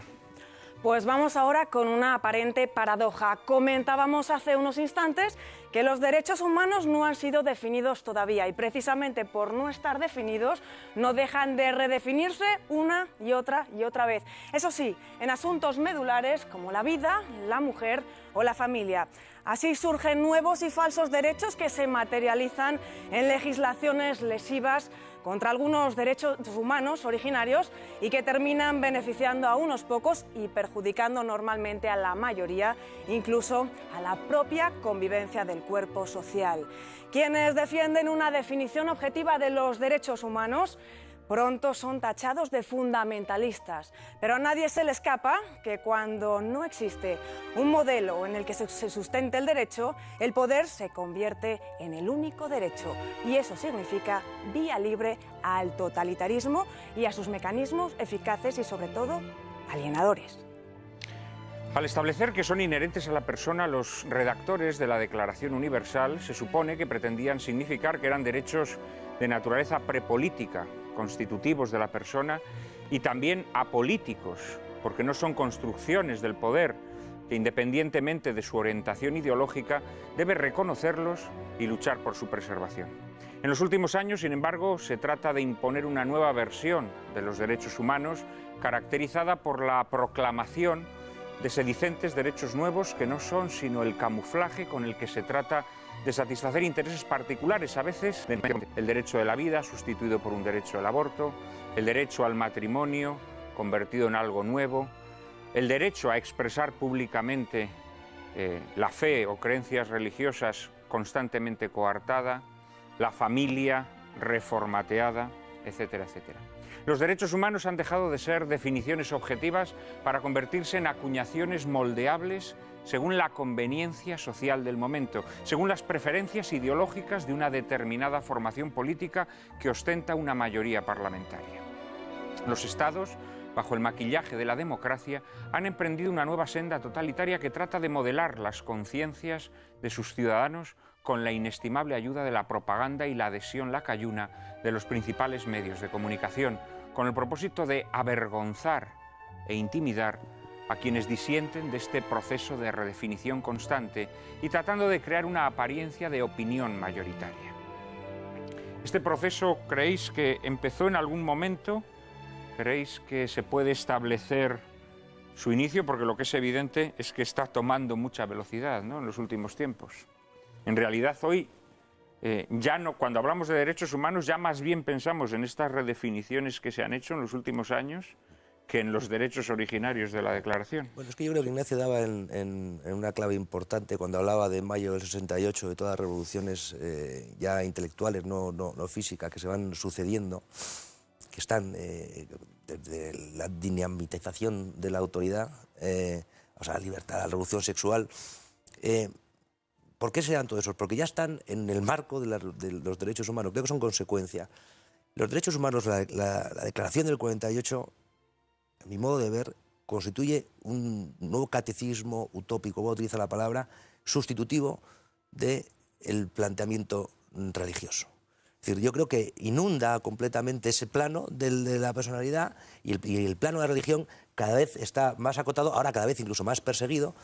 Speaker 3: Pues vamos ahora con una aparente paradoja. Comentábamos hace unos instantes que los derechos humanos no han sido definidos todavía y precisamente por no estar definidos no dejan de redefinirse una y otra vez. Eso sí, en asuntos medulares como la vida, la mujer o la familia. Así surgen nuevos y falsos derechos que se materializan en legislaciones lesivas contra algunos derechos humanos originarios y que terminan beneficiando a unos pocos y perjudicando normalmente a la mayoría, incluso a la propia convivencia del cuerpo social. Quienes defienden una definición objetiva de los derechos humanos pronto son tachados de fundamentalistas, pero a nadie se le escapa que cuando no existe un modelo en el que se sustente el derecho, el poder se convierte en el único derecho y eso significa vía libre al totalitarismo y a sus mecanismos eficaces y sobre todo alienadores.
Speaker 1: Al establecer que son inherentes a la persona, los redactores de la Declaración Universal se supone que pretendían significar que eran derechos de naturaleza prepolítica, constitutivos de la persona y también apolíticos, porque no son construcciones del poder, que independientemente de su orientación ideológica debe reconocerlos y luchar por su preservación. En los últimos años, sin embargo, se trata de imponer una nueva versión de los derechos humanos caracterizada por la proclamación de sedicentes derechos nuevos que no son sino el camuflaje con el que se trata de satisfacer intereses particulares, a veces el derecho de la vida sustituido por un derecho al aborto, el derecho al matrimonio convertido en algo nuevo, el derecho a expresar públicamente la fe o creencias religiosas constantemente coartada, la familia reformateada, etcétera, etcétera. Los derechos humanos han dejado de ser definiciones objetivas para convertirse en acuñaciones moldeables según la conveniencia social del momento, según las preferencias ideológicas de una determinada formación política que ostenta una mayoría parlamentaria. Los estados, bajo el maquillaje de la democracia, han emprendido una nueva senda totalitaria que trata de modelar las conciencias de sus ciudadanos con la inestimable ayuda de la propaganda y la adhesión lacayuna de los principales medios de comunicación, con el propósito de avergonzar e intimidar a quienes disienten de este proceso de redefinición constante y tratando de crear una apariencia de opinión mayoritaria. ¿Este proceso creéis que empezó en algún momento? ¿Creéis que se puede establecer su inicio? Porque lo que es evidente es que está tomando mucha velocidad, ¿no?, en los últimos tiempos. En realidad hoy ya no, cuando hablamos de derechos humanos, ya más bien pensamos en estas redefiniciones que se han hecho en los últimos años que en los derechos originarios de la Declaración.
Speaker 4: Bueno, es que yo creo que Ignacio daba en una clave importante cuando hablaba de mayo del 68, de todas las revoluciones ya intelectuales, no físicas, que se van sucediendo, que están desde la dinamitización de la autoridad, o sea, la libertad, la revolución sexual. ¿Por qué se dan todos esos? Porque ya están en el marco de los derechos humanos, creo que son consecuencia. Los derechos humanos, la Declaración del 48, a mi modo de ver, constituye un nuevo catecismo utópico, voy a utilizar la palabra, sustitutivo del planteamiento religioso. Es decir, yo creo que inunda completamente ese plano de la personalidad y el plano de la religión cada vez está más acotado, ahora cada vez incluso más perseguido,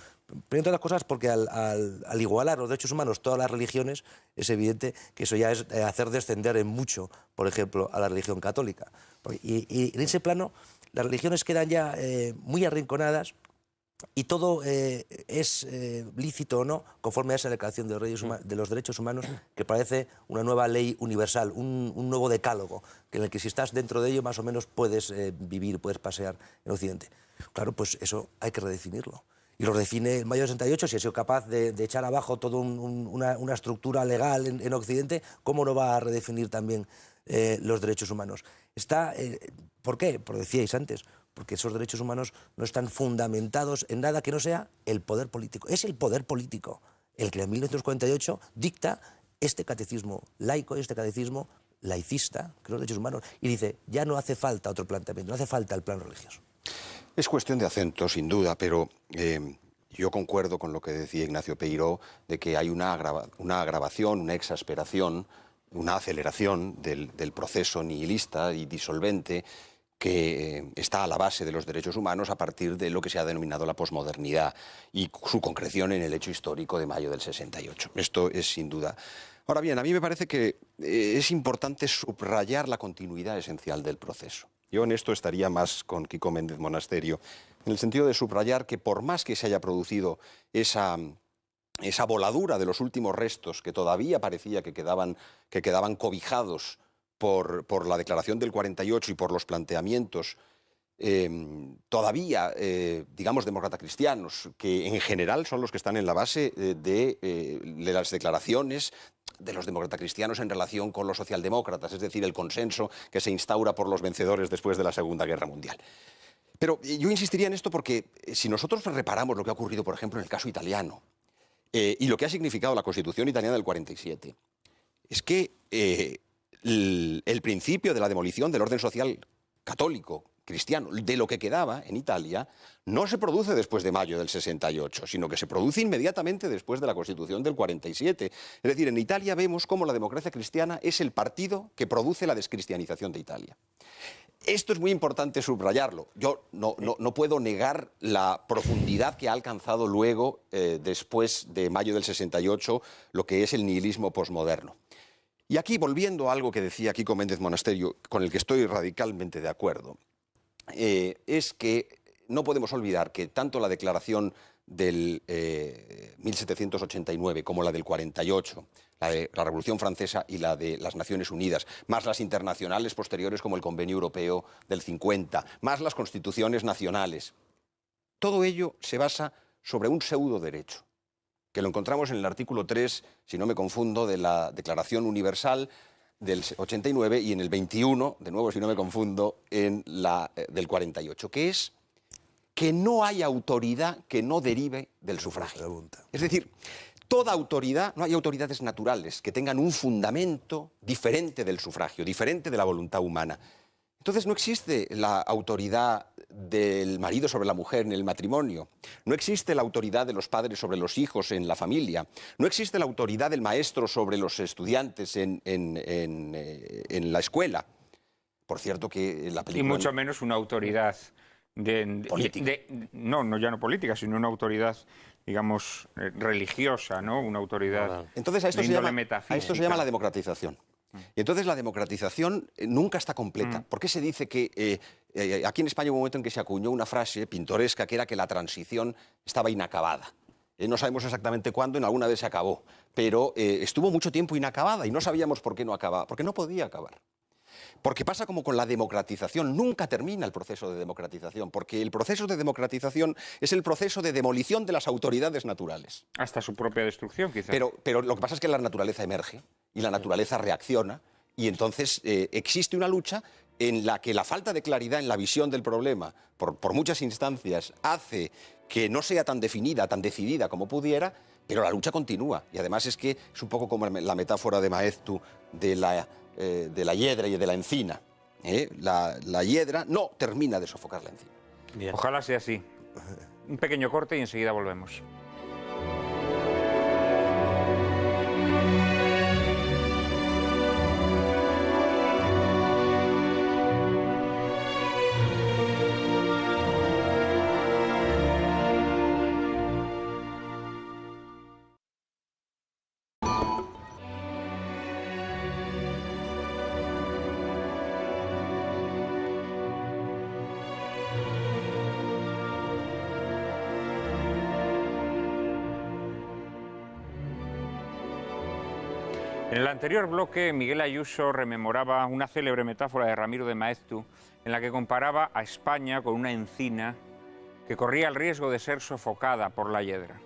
Speaker 4: pero entre otras cosas porque al igualar los derechos humanos todas las religiones, es evidente que eso ya es hacer descender en mucho, por ejemplo, a la religión católica. Y en ese plano las religiones quedan ya muy arrinconadas y todo es lícito o no conforme a esa declaración de los derechos humanos, que parece una nueva ley universal, un nuevo decálogo, en el que si estás dentro de ello más o menos puedes vivir, puedes pasear en Occidente. Claro, pues eso hay que redefinirlo. Y lo redefine el mayo del 68, si ha sido capaz de echar abajo toda una estructura legal en Occidente, ¿cómo no va a redefinir también los derechos humanos? ¿Por qué? Por decíais antes, porque esos derechos humanos no están fundamentados en nada que no sea el poder político. Es el poder político el que en 1948 dicta este catecismo laico, este catecismo laicista, que los derechos humanos, y dice, ya no hace falta otro planteamiento, no hace falta el plano religioso.
Speaker 5: Es cuestión de acento, sin duda, pero yo concuerdo con lo que decía Ignacio Peiró, de que hay una agravación, una exasperación, una aceleración del proceso nihilista y disolvente que está a la base de los derechos humanos a partir de lo que se ha denominado la posmodernidad y su concreción en el hecho histórico de mayo del 68. Esto es sin duda. Ahora bien, a mí me parece que es importante subrayar la continuidad esencial del proceso. Yo en esto estaría más con Quico Méndez Monasterio, en el sentido de subrayar que por más que se haya producido esa voladura de los últimos restos que todavía parecía que quedaban cobijados por la declaración del 48 y por los planteamientos todavía, digamos, demócrata-cristianos, que en general son los que están en la base de las declaraciones de los demócrata-cristianos en relación con los socialdemócratas, es decir, el consenso que se instaura por los vencedores después de la Segunda Guerra Mundial. Pero yo insistiría en esto porque si nosotros reparamos lo que ha ocurrido, por ejemplo, en el caso italiano, y lo que ha significado la Constitución italiana del 47, es que el principio de la demolición del orden social católico, cristiano, de lo que quedaba en Italia, no se produce después de mayo del 68, sino que se produce inmediatamente después de la Constitución del 47. Es decir, en Italia vemos cómo la democracia cristiana es el partido que produce la descristianización de Italia. Esto es muy importante subrayarlo. Yo no puedo negar la profundidad que ha alcanzado luego, después de mayo del 68, lo que es el nihilismo posmoderno. Y aquí, volviendo a algo que decía Quico Méndez Monasterio, con el que estoy radicalmente de acuerdo, es que no podemos olvidar que tanto la declaración del 1789 como la del 48, la de la Revolución Francesa y la de las Naciones Unidas, más las internacionales posteriores como el Convenio Europeo del 50, más las constituciones nacionales, todo ello se basa sobre un pseudo derecho, que lo encontramos en el artículo 3, si no me confundo, de la Declaración Universal del 89 y en el 21, de nuevo si no me confundo, en la del 48, que es que no hay autoridad que no derive del sufragio. Es decir, toda autoridad, no hay autoridades naturales que tengan un fundamento diferente del sufragio, diferente de la voluntad humana. Entonces no existe la autoridad del marido sobre la mujer en el matrimonio, no existe la autoridad de los padres sobre los hijos en la familia, no existe la autoridad del maestro sobre los estudiantes en la escuela. Por cierto que la película...
Speaker 1: Y mucho menos una autoridad
Speaker 5: política.
Speaker 1: Ya no política, sino una autoridad, digamos, religiosa, ¿no? Una autoridad
Speaker 5: Entonces a esto
Speaker 1: de
Speaker 5: se
Speaker 1: índole
Speaker 5: llama
Speaker 1: metafísica.
Speaker 5: la democratización. Y entonces la democratización nunca está completa. ¿Por qué se dice que aquí en España hubo un momento en que se acuñó una frase pintoresca que era que la transición estaba inacabada? No sabemos exactamente cuándo, en alguna vez se acabó, pero estuvo mucho tiempo inacabada y no sabíamos por qué no acababa, porque no podía acabar. Porque pasa como con la democratización, nunca termina el proceso de democratización, porque el proceso de democratización es el proceso de demolición de las autoridades naturales.
Speaker 1: Hasta su propia destrucción, quizás.
Speaker 5: Pero lo que pasa es que la naturaleza emerge y la naturaleza reacciona y entonces existe una lucha en la que la falta de claridad en la visión del problema por muchas instancias hace que no sea tan definida, tan decidida como pudiera, pero la lucha continúa. Y además es que es un poco como la metáfora de Maeztu de la hiedra y de la encina. La hiedra no termina de sofocar la encina.
Speaker 1: Bien. Ojalá sea así. Un pequeño corte y enseguida volvemos. En el anterior bloque, Miguel Ayuso rememoraba una célebre metáfora de Ramiro de Maeztu en la que comparaba a España con una encina que corría el riesgo de ser sofocada por la hiedra.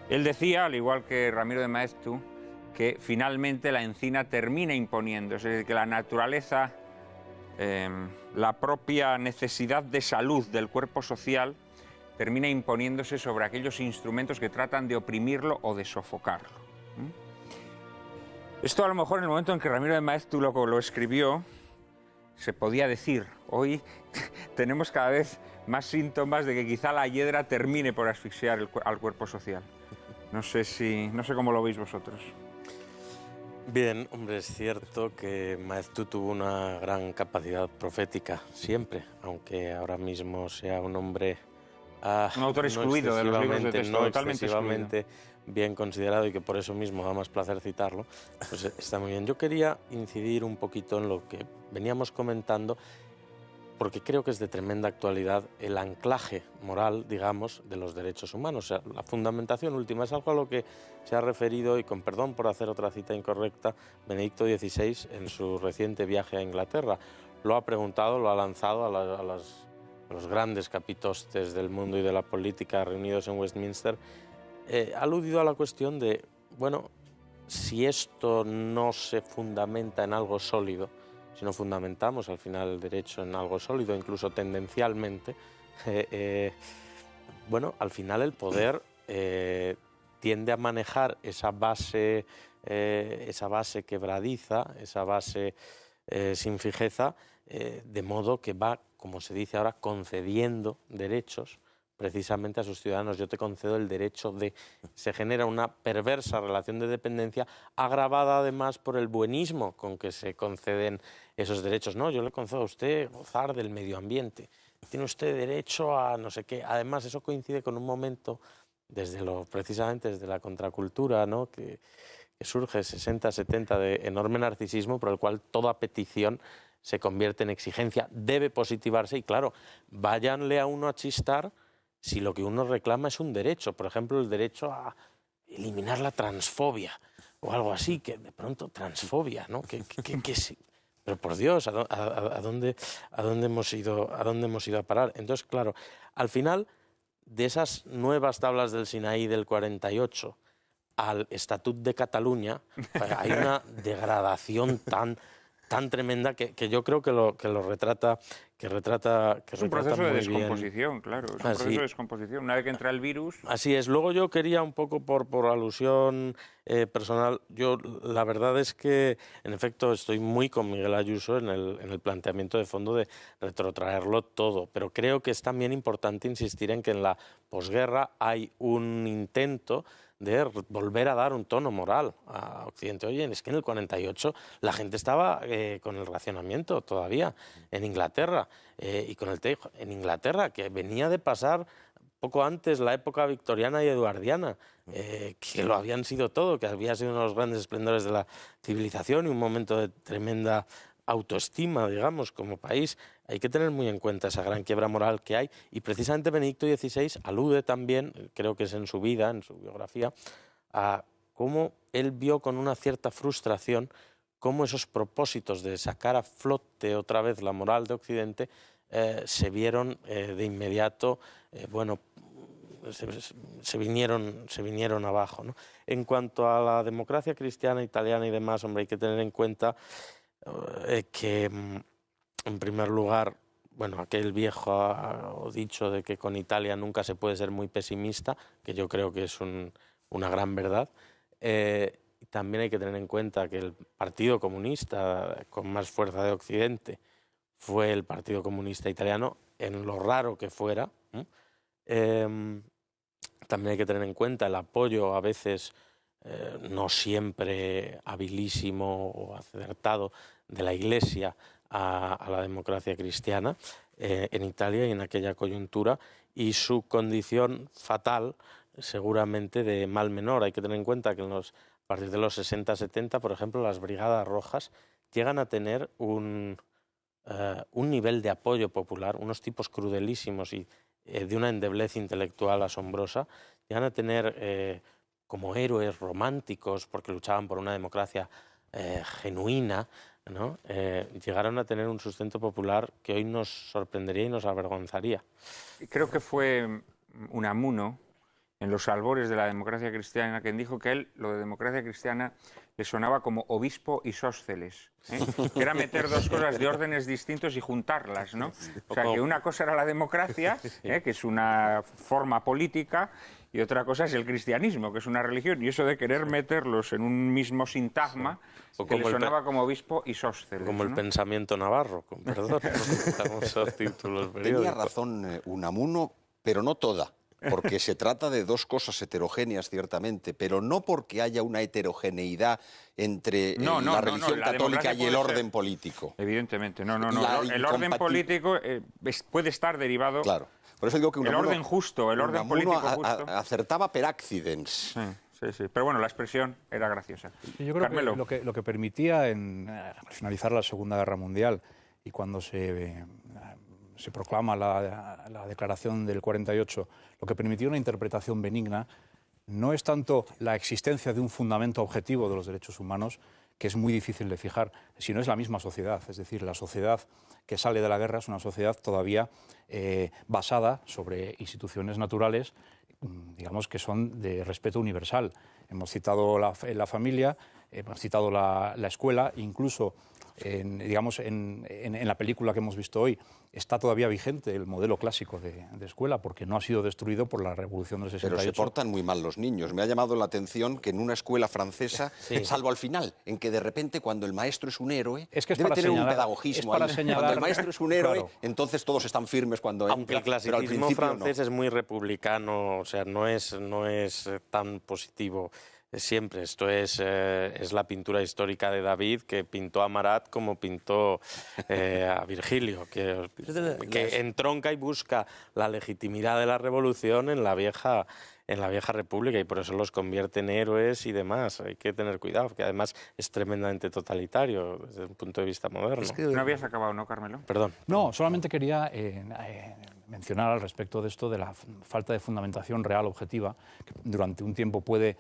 Speaker 1: Él decía, al igual que Ramiro de Maeztu, que finalmente la encina termina imponiéndose, es decir, que la naturaleza, la propia necesidad de salud del cuerpo social, termina imponiéndose sobre aquellos instrumentos que tratan de oprimirlo o de sofocarlo. Esto a lo mejor en el momento en que Ramiro de Maeztu lo escribió, se podía decir. Hoy tenemos cada vez más síntomas de que quizá la hiedra termine por asfixiar al cuerpo social. No sé cómo lo veis vosotros.
Speaker 7: Bien, hombre, es cierto que Maeztu tuvo una gran capacidad profética, siempre, aunque ahora mismo sea un hombre...
Speaker 1: un autor excluido de los libros de texto, totalmente excluido.
Speaker 7: Bien considerado y que por eso mismo da más placer citarlo, pues está muy bien. Yo quería incidir un poquito en lo que veníamos comentando, porque creo que es de tremenda actualidad el anclaje moral, digamos, de los derechos humanos. O sea, la fundamentación última es algo a lo que se ha referido, y con perdón por hacer otra cita incorrecta, Benedicto XVI en su reciente viaje a Inglaterra. Lo ha preguntado, lo ha lanzado a los grandes capitostes del mundo y de la política reunidos en Westminster. Ha aludido a la cuestión de, bueno, si esto no se fundamenta en algo sólido, si no fundamentamos al final el derecho en algo sólido, incluso tendencialmente, bueno, al final el poder tiende a manejar esa base quebradiza, esa base sin fijeza, de modo que va, como se dice ahora, concediendo derechos precisamente a sus ciudadanos. Yo te concedo el derecho de... Se genera una perversa relación de dependencia agravada además por el buenismo con que se conceden esos derechos. No, yo le concedo a usted gozar del medio ambiente. Tiene usted derecho a no sé qué. Además, eso coincide con un momento, precisamente desde la contracultura, ¿no?, que surge 60, 70 de enorme narcisismo, por el cual toda petición se convierte en exigencia, debe positivarse y, claro, váyanle a uno a chistar si lo que uno reclama es un derecho, por ejemplo, el derecho a eliminar la transfobia o algo así, que de pronto transfobia, ¿no? Que sí. Pero por Dios, ¿a dónde hemos ido a parar? Entonces, claro, al final de esas nuevas tablas del Sinaí del 48 al Estatut de Cataluña, hay una degradación tan tremenda que yo creo que lo retrata
Speaker 1: es un proceso de descomposición,
Speaker 7: bien.
Speaker 1: Claro, es un proceso de descomposición. Una vez que entra el virus...
Speaker 7: Así es. Luego yo quería un poco por alusión personal, yo la verdad es que en efecto estoy muy con Miguel Ayuso en el planteamiento de fondo de retrotraerlo todo, pero creo que es también importante insistir en que en la posguerra hay un intento de volver a dar un tono moral a Occidente. Oye, es que en el 48 la gente estaba con el racionamiento todavía en Inglaterra y con el tejo. En Inglaterra, que venía de pasar poco antes la época victoriana y eduardiana, que lo habían sido todo, que había sido uno de los grandes esplendores de la civilización y un momento de tremenda autoestima, digamos, como país. Hay que tener muy en cuenta esa gran quiebra moral que hay, y precisamente Benedicto XVI alude también, creo que es en su vida, en su biografía, a cómo él vio con una cierta frustración cómo esos propósitos de sacar a flote otra vez la moral de Occidente se vieron de inmediato, se vinieron abajo, ¿no? En cuanto a la democracia cristiana italiana y demás, hombre, hay que tener en cuenta que, en primer lugar, bueno, aquel viejo dicho de que con Italia nunca se puede ser muy pesimista, que yo creo que es una gran verdad. También hay que tener en cuenta que el Partido Comunista con más fuerza de Occidente fue el Partido Comunista Italiano, en lo raro que fuera. También hay que tener en cuenta el apoyo, a veces no siempre habilísimo o acertado, de la Iglesia a la democracia cristiana en Italia y en aquella coyuntura, y su condición fatal, seguramente, de mal menor. Hay que tener en cuenta que a partir de los 60-70, por ejemplo, las Brigadas Rojas llegan a tener un nivel de apoyo popular, unos tipos crudelísimos y de una endeblez intelectual asombrosa, llegan a tener como héroes románticos, porque luchaban por una democracia genuina, ¿no? Llegaron a tener un sustento popular que hoy nos sorprendería y nos avergonzaría.
Speaker 1: Creo que fue Unamuno, en los albores de la democracia cristiana, quien dijo que él, lo de democracia cristiana, le sonaba como obispo isósceles, que era meter dos cosas de órdenes distintos y juntarlas, ¿no? O sea, que una cosa era la democracia, que es una forma política, y otra cosa es el cristianismo, que es una religión, y eso de querer meterlos en un mismo sintagma,
Speaker 7: o
Speaker 1: que le sonaba como obispo isósceles.
Speaker 7: Como el pensamiento navarro, con perdón, famosos títulos periódicos.
Speaker 5: Tenía razón Unamuno, pero no toda. Porque se trata de dos cosas heterogéneas, ciertamente, pero no porque haya una heterogeneidad entre la religión católica y el orden político.
Speaker 1: Evidentemente, no. El orden político puede estar derivado...
Speaker 5: Claro, por eso digo que
Speaker 1: el orden justo, el orden político justo...
Speaker 5: acertaba per accidens.
Speaker 1: Sí. Pero bueno, la expresión era graciosa.
Speaker 6: Yo creo
Speaker 1: Carmelo.
Speaker 6: que lo que permitía al finalizar la Segunda Guerra Mundial y cuando se proclama la declaración del 48, lo que permitió una interpretación benigna no es tanto la existencia de un fundamento objetivo de los derechos humanos, que es muy difícil de fijar, sino es la misma sociedad. Es decir, la sociedad que sale de la guerra es una sociedad todavía basada sobre instituciones naturales, digamos, que son de respeto universal. Hemos citado la familia, hemos citado la escuela, incluso en la película que hemos visto hoy está todavía vigente el modelo clásico de escuela, porque no ha sido destruido por la Revolución del 68.
Speaker 5: Pero se portan muy mal los niños. Me ha llamado la atención que en una escuela francesa, salvo al final, en que de repente cuando el maestro es un héroe, debe tener un pedagogismo ahí. Cuando el maestro es un héroe, claro, entonces todos están firmes cuando entra.
Speaker 7: Aunque el clasicismo francés es muy republicano, o sea, no es tan positivo siempre. Esto es la pintura histórica de David, que pintó a Marat como pintó a Virgilio, que entronca y busca la legitimidad de la revolución en la vieja república, y por eso los convierte en héroes y demás. Hay que tener cuidado, porque además es tremendamente totalitario desde un punto de vista moderno.
Speaker 1: Es que no habías acabado, ¿no, Carmelo?
Speaker 7: Perdón.
Speaker 6: No, solamente quería mencionar al respecto de esto, de la falta de fundamentación real objetiva, que durante un tiempo puede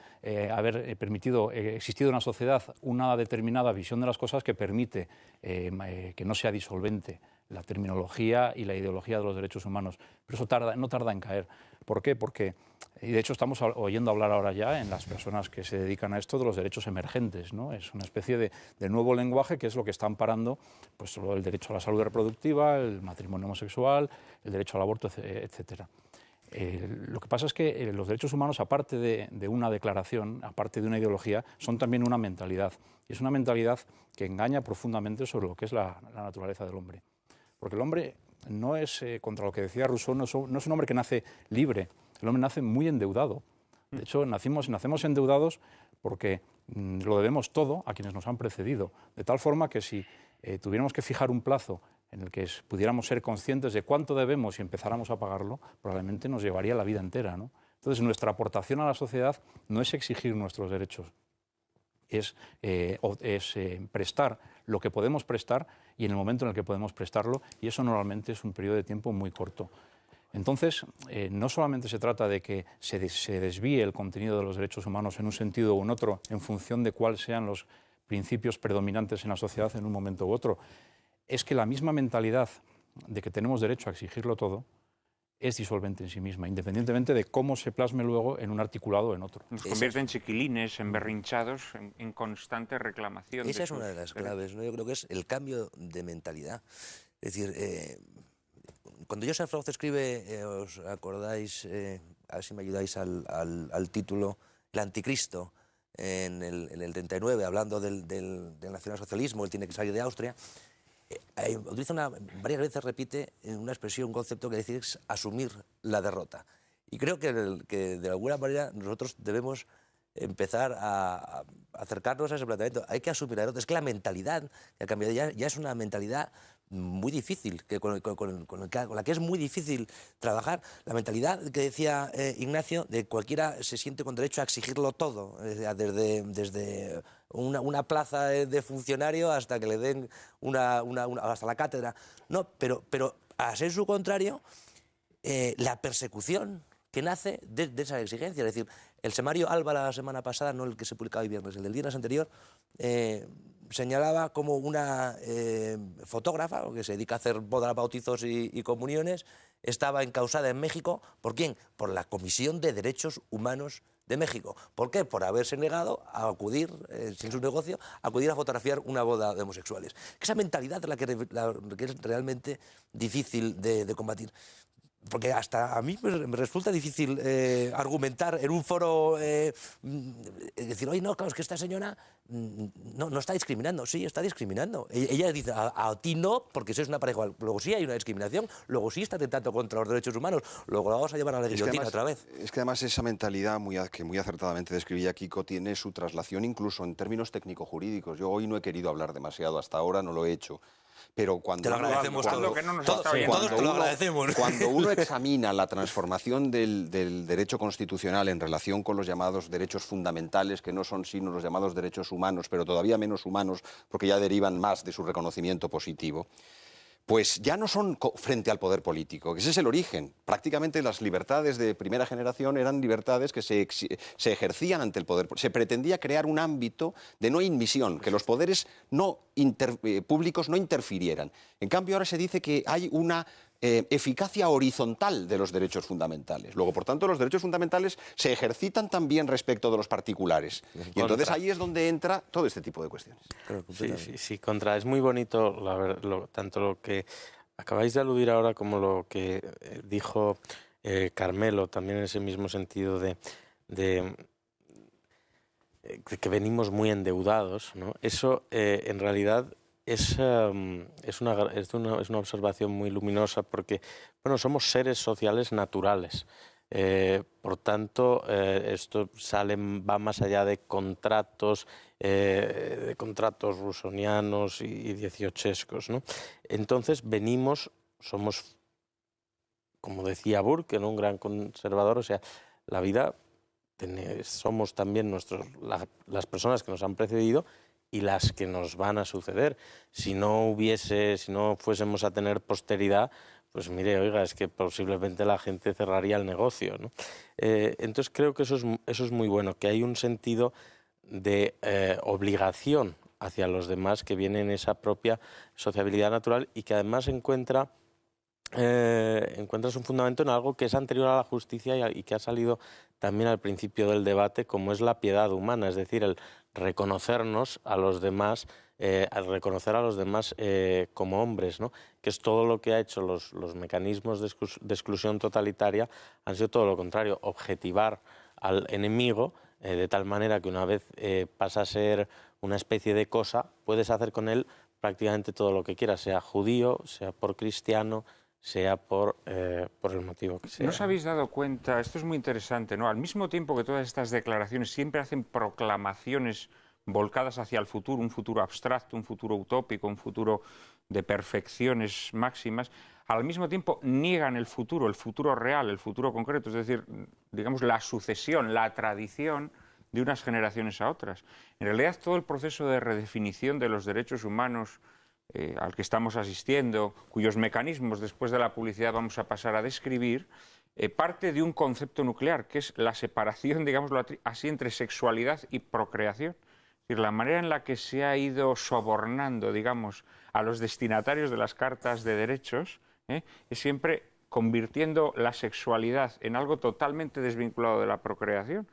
Speaker 6: haber permitido, existido en la sociedad una determinada visión de las cosas que permite que no sea disolvente la terminología y la ideología de los derechos humanos. Pero eso no tarda en caer. ¿Por qué? Porque, y de hecho estamos oyendo hablar ahora ya en las personas que se dedican a esto de los derechos emergentes, ¿no? Es una especie de nuevo lenguaje que es lo que está amparando, pues, el derecho a la salud reproductiva, el matrimonio homosexual, el derecho al aborto, etc. Lo que pasa es que los derechos humanos, aparte de una declaración, aparte de una ideología, son también una mentalidad. Y es una mentalidad que engaña profundamente sobre lo que es la naturaleza del hombre. Porque el hombre no es, contra lo que decía Rousseau, no es un hombre que nace libre. El hombre nace muy endeudado. De hecho, nacemos endeudados porque lo debemos todo a quienes nos han precedido. De tal forma que si tuviéramos que fijar un plazo en el que pudiéramos ser conscientes de cuánto debemos y empezáramos a pagarlo, probablemente nos llevaría la vida entera, ¿no? Entonces, nuestra aportación a la sociedad no es exigir nuestros derechos, es prestar lo que podemos prestar y en el momento en el que podemos prestarlo, y eso normalmente es un periodo de tiempo muy corto. Entonces, no solamente se trata de que se desvíe el contenido de los derechos humanos en un sentido u en otro, en función de cuáles sean los principios predominantes en la sociedad en un momento u otro, es que la misma mentalidad de que tenemos derecho a exigirlo todo es disolvente en sí misma, independientemente de cómo se plasme luego en un articulado o en otro.
Speaker 1: Nos convierte en chiquilines, en berrinchados, en constante reclamación.
Speaker 4: Esa es una de las claves, ¿no? Yo creo que es el cambio de mentalidad. Es decir, cuando Joseph Roth escribe, os acordáis, a ver si me ayudáis al título, El Anticristo, en el 39, hablando del nacionalsocialismo, él tiene que salir de Austria, utiliza varias veces repite una expresión, un concepto que dice es asumir la derrota. Y creo que de alguna manera nosotros debemos empezar a acercarnos a ese planteamiento. Hay que asumir la derrota. Es que la mentalidad que ha cambiado ya es una mentalidad muy difícil, con la que es muy difícil trabajar. La mentalidad que decía Ignacio, de cualquiera se siente con derecho a exigirlo todo, desde una plaza de funcionario hasta que le den hasta la cátedra. No, pero a ser su contrario, la persecución que nace de esa exigencia. Es decir, el Semario Alba la semana pasada, no el que se publicaba el viernes, el del viernes anterior, señalaba como una fotógrafa que se dedica a hacer bodas, bautizos y comuniones, estaba encausada en México. ¿Por quién? Por la Comisión de Derechos Humanos de México. ¿Por qué? Por haberse negado a acudir, sin su negocio, a acudir a fotografiar una boda de homosexuales. Esa mentalidad es la que es realmente difícil de combatir. Porque hasta a mí me resulta difícil argumentar en un foro, decir, oye, no, claro, es que esta señora no está discriminando. Sí, está discriminando. Ella dice, a ti no, porque sois una pareja. Luego sí hay una discriminación, luego sí está atentando contra los derechos humanos, luego la vamos a llevar a la guillotina otra vez.
Speaker 5: Es que además esa mentalidad que muy acertadamente describía Kiko tiene su traslación incluso en términos técnico-jurídicos. Yo hoy no he querido hablar demasiado, hasta ahora no lo he hecho. Pero cuando
Speaker 4: te lo agradecemos todo.
Speaker 5: Todos te lo agradecemos. Cuando uno examina la transformación del derecho constitucional en relación con los llamados derechos fundamentales, que no son sino los llamados derechos humanos, pero todavía menos humanos, porque ya derivan más de su reconocimiento positivo, pues ya no son frente al poder político, que ese es el origen. Prácticamente las libertades de primera generación eran libertades que se ejercían ante el poder. Se pretendía crear un ámbito de no inmisión, que los poderes públicos no interfirieran. En cambio, ahora se dice que hay una eficacia horizontal de los derechos fundamentales. Luego, por tanto, los derechos fundamentales se ejercitan también respecto de los particulares. Y entonces ahí es donde entra todo este tipo de cuestiones.
Speaker 7: Sí, contra. Es muy bonito, tanto lo que acabáis de aludir ahora como lo que dijo Carmelo, también en ese mismo sentido de que venimos muy endeudados, ¿no? Eso, en realidad, es una observación muy luminosa porque, bueno, somos seres sociales naturales. Por tanto, esto va más allá de contratos rusonianos y dieciochescos, ¿no? Entonces somos, como decía Burke, un gran conservador, o sea, la vida, somos también las personas que nos han precedido y las que nos van a suceder. Si no fuésemos a tener posteridad, pues mire, oiga, es que posiblemente la gente cerraría el negocio, ¿no? Entonces creo que eso es muy bueno, que hay un sentido de obligación hacia los demás que viene en esa propia sociabilidad natural y que además encuentras un fundamento en algo que es anterior a la justicia y que ha salido también al principio del debate, como es la piedad humana, es decir, el reconocernos a los demás, al reconocer a los demás como hombres, ¿no? Que es todo lo que ha hecho los mecanismos de exclusión totalitaria, han sido todo lo contrario, objetivar al enemigo de tal manera que una vez pasa a ser una especie de cosa, puedes hacer con él prácticamente todo lo que quieras, sea judío, sea por cristiano, sea por el motivo que sea.
Speaker 1: ¿No os habéis dado cuenta? Esto es muy interesante, ¿no? Al mismo tiempo que todas estas declaraciones siempre hacen proclamaciones volcadas hacia el futuro, un futuro abstracto, un futuro utópico, un futuro de perfecciones máximas, al mismo tiempo niegan el futuro real, el futuro concreto, es decir, digamos, la sucesión, la tradición de unas generaciones a otras. En realidad, todo el proceso de redefinición de los derechos humanos al que estamos asistiendo, cuyos mecanismos después de la publicidad vamos a pasar a describir, parte de un concepto nuclear, que es la separación, digámoslo así, entre sexualidad y procreación. Es decir, la manera en la que se ha ido sobornando, digamos, a los destinatarios de las cartas de derechos, es siempre convirtiendo la sexualidad en algo totalmente desvinculado de la procreación.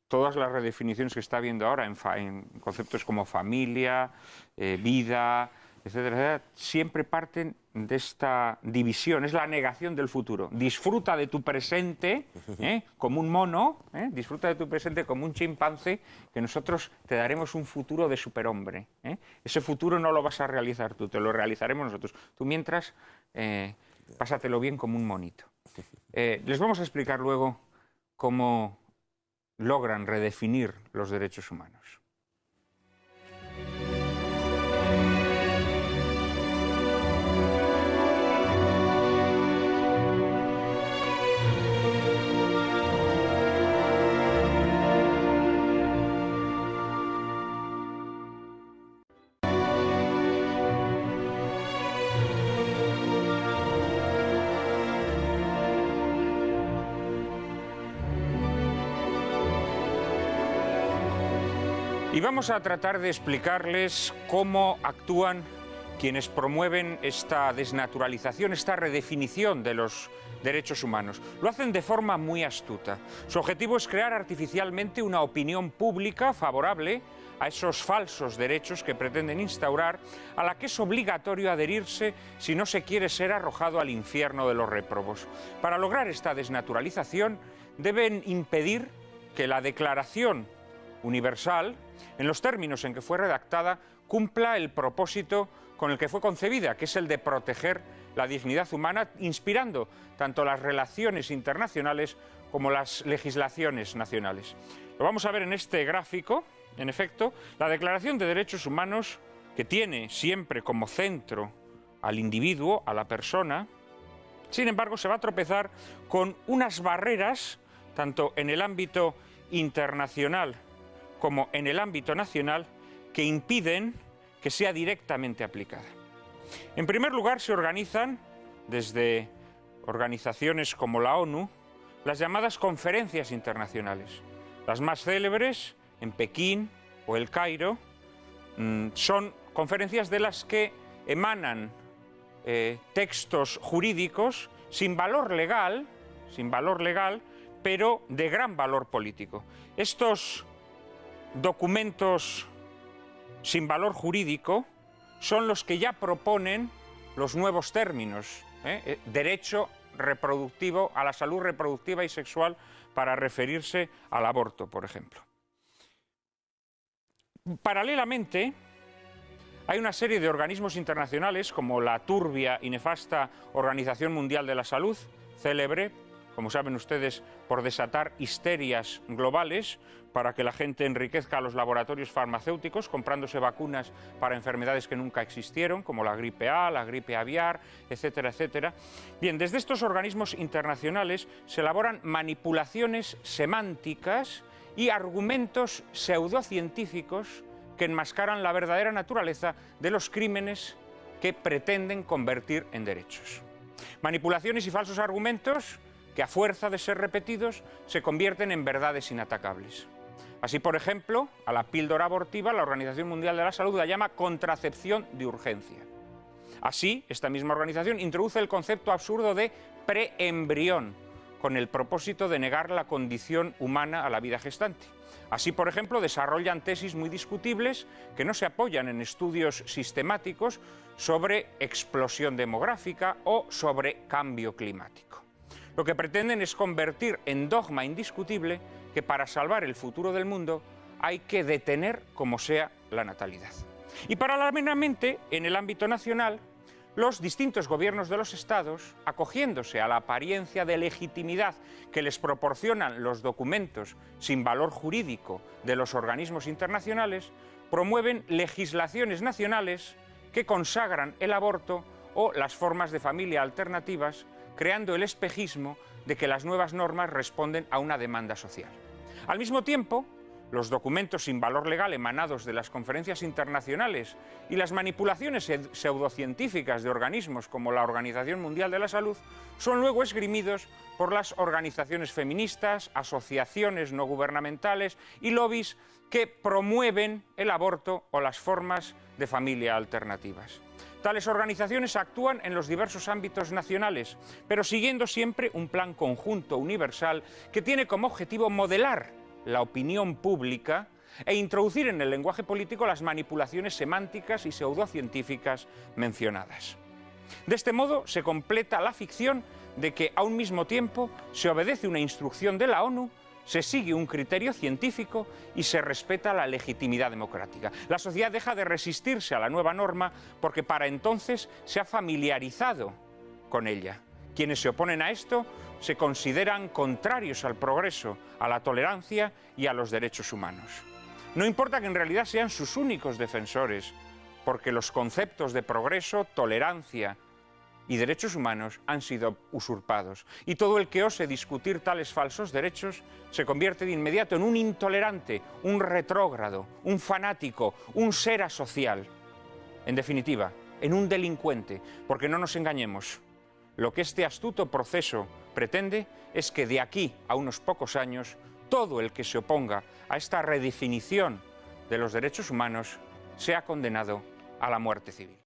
Speaker 1: Todas las redefiniciones que está habiendo ahora en conceptos como familia, vida, etcétera, etcétera, siempre parten de esta división, es la negación del futuro. Disfruta de tu presente como un mono, disfruta de tu presente como un chimpancé, que nosotros te daremos un futuro de superhombre. Ese futuro no lo vas a realizar tú, te lo realizaremos nosotros. Tú mientras, pásatelo bien como un monito. Les vamos a explicar luego cómo logran redefinir los derechos humanos. Y vamos a tratar de explicarles cómo actúan quienes promueven esta desnaturalización, esta redefinición de los derechos humanos. Lo hacen de forma muy astuta. Su objetivo es crear artificialmente una opinión pública favorable a esos falsos derechos que pretenden instaurar, a la que es obligatorio adherirse si no se quiere ser arrojado al infierno de los réprobos. Para lograr esta desnaturalización, deben impedir que la Declaración Universal, en los términos en que fue redactada, cumpla el propósito con el que fue concebida, que es el de proteger la dignidad humana, inspirando tanto las relaciones internacionales como las legislaciones nacionales. Lo vamos a ver en este gráfico. En efecto, la Declaración de Derechos Humanos, que tiene siempre como centro al individuo, a la persona, sin embargo, se va a tropezar con unas barreras, tanto en el ámbito internacional como en el ámbito nacional, que impiden que sea directamente aplicada. En primer lugar, se organizan, desde organizaciones como la ONU, las llamadas conferencias internacionales. Las más célebres, en Pekín o El Cairo, son conferencias de las que emanan textos jurídicos sin valor legal, pero de gran valor político. Estos documentos sin valor jurídico son los que ya proponen los nuevos términos, derecho reproductivo, a la salud reproductiva y sexual, para referirse al aborto, por ejemplo. Paralelamente, hay una serie de organismos internacionales como la turbia y nefasta Organización Mundial de la Salud, célebre, como saben ustedes, por desatar histerias globales para que la gente enriquezca a los laboratorios farmacéuticos comprándose vacunas para enfermedades que nunca existieron, como la gripe A, la gripe aviar, etcétera, etcétera. Bien, desde estos organismos internacionales se elaboran manipulaciones semánticas y argumentos pseudocientíficos que enmascaran la verdadera naturaleza de los crímenes que pretenden convertir en derechos. Manipulaciones y falsos argumentos que, a fuerza de ser repetidos, se convierten en verdades inatacables. Así, por ejemplo, a la píldora abortiva la Organización Mundial de la Salud la llama contracepción de urgencia. Así, esta misma organización introduce el concepto absurdo de preembrión, con el propósito de negar la condición humana a la vida gestante. Así, por ejemplo, desarrollan tesis muy discutibles que no se apoyan en estudios sistemáticos sobre explosión demográfica o sobre cambio climático. Lo que pretenden es convertir en dogma indiscutible que para salvar el futuro del mundo hay que detener como sea la natalidad. Y paralelamente, en el ámbito nacional, los distintos gobiernos de los estados, acogiéndose a la apariencia de legitimidad que les proporcionan los documentos sin valor jurídico de los organismos internacionales, promueven legislaciones nacionales que consagran el aborto o las formas de familia alternativas, creando el espejismo de que las nuevas normas responden a una demanda social. Al mismo tiempo, los documentos sin valor legal emanados de las conferencias internacionales y las manipulaciones pseudocientíficas de organismos como la Organización Mundial de la Salud son luego esgrimidos por las organizaciones feministas, asociaciones no gubernamentales y lobbies que promueven el aborto o las formas de familia alternativas. Tales organizaciones actúan en los diversos ámbitos nacionales, pero siguiendo siempre un plan conjunto universal que tiene como objetivo modelar la opinión pública e introducir en el lenguaje político las manipulaciones semánticas y pseudocientíficas mencionadas. De este modo se completa la ficción de que a un mismo tiempo se obedece una instrucción de la ONU, se sigue un criterio científico y se respeta la legitimidad democrática. La sociedad deja de resistirse a la nueva norma porque para entonces se ha familiarizado con ella. Quienes se oponen a esto se consideran contrarios al progreso, a la tolerancia y a los derechos humanos. No importa que en realidad sean sus únicos defensores, porque los conceptos de progreso, tolerancia y derechos humanos han sido usurpados. Y todo el que ose discutir tales falsos derechos se convierte de inmediato en un intolerante, un retrógrado, un fanático, un ser asocial. En definitiva, en un delincuente, porque no nos engañemos. Lo que este astuto proceso pretende es que de aquí a unos pocos años todo el que se oponga a esta redefinición de los derechos humanos sea condenado a la muerte civil.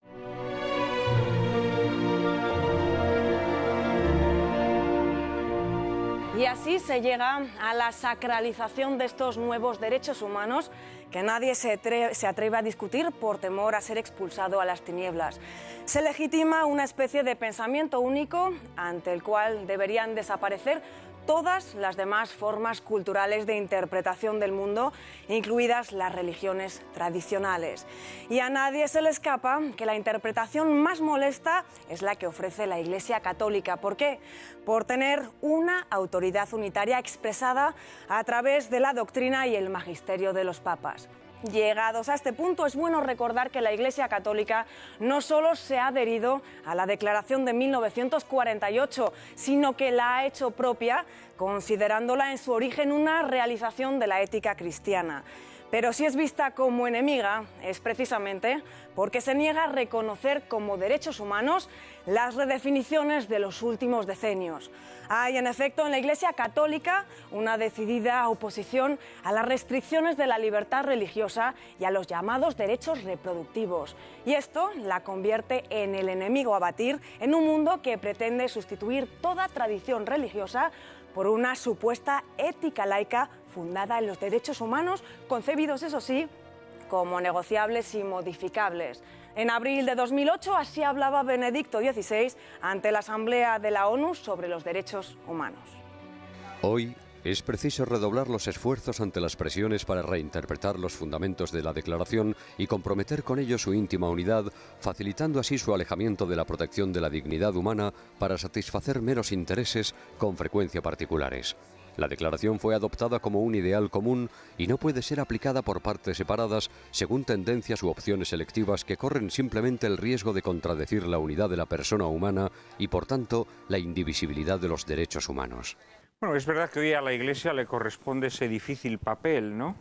Speaker 3: Y así se llega a la sacralización de estos nuevos derechos humanos que nadie se atreve a discutir por temor a ser expulsado a las tinieblas. Se legitima una especie de pensamiento único ante el cual deberían desaparecer todas las demás formas culturales de interpretación del mundo, incluidas las religiones tradicionales. Y a nadie se le escapa que la interpretación más molesta es la que ofrece la Iglesia Católica. ¿Por qué? Por tener una autoridad unitaria expresada a través de la doctrina y el magisterio de los papas. Llegados a este punto, es bueno recordar que la Iglesia Católica no solo se ha adherido a la Declaración de 1948, sino que la ha hecho propia, considerándola en su origen una realización de la ética cristiana. Pero si es vista como enemiga, es precisamente porque se niega a reconocer como derechos humanos las redefiniciones de los últimos decenios. Hay, en efecto, en la Iglesia Católica una decidida oposición a las restricciones de la libertad religiosa y a los llamados derechos reproductivos. Y esto la convierte en el enemigo a batir en un mundo que pretende sustituir toda tradición religiosa por una supuesta ética laica fundada en los derechos humanos, concebidos, eso sí, como negociables y modificables. En abril de 2008 así hablaba Benedicto XVI ante la Asamblea de la ONU sobre los derechos humanos.
Speaker 8: Hoy es preciso redoblar los esfuerzos ante las presiones para reinterpretar los fundamentos de la Declaración y comprometer con ello su íntima unidad, facilitando así su alejamiento de la protección de la dignidad humana para satisfacer meros intereses con frecuencia particulares. La Declaración fue adoptada como un ideal común y no puede ser aplicada por partes separadas según tendencias u opciones selectivas que corren simplemente el riesgo de contradecir la unidad de la persona humana y, por tanto, la indivisibilidad de los derechos humanos.
Speaker 1: Bueno, es verdad que hoy a la Iglesia le corresponde ese difícil papel, ¿no?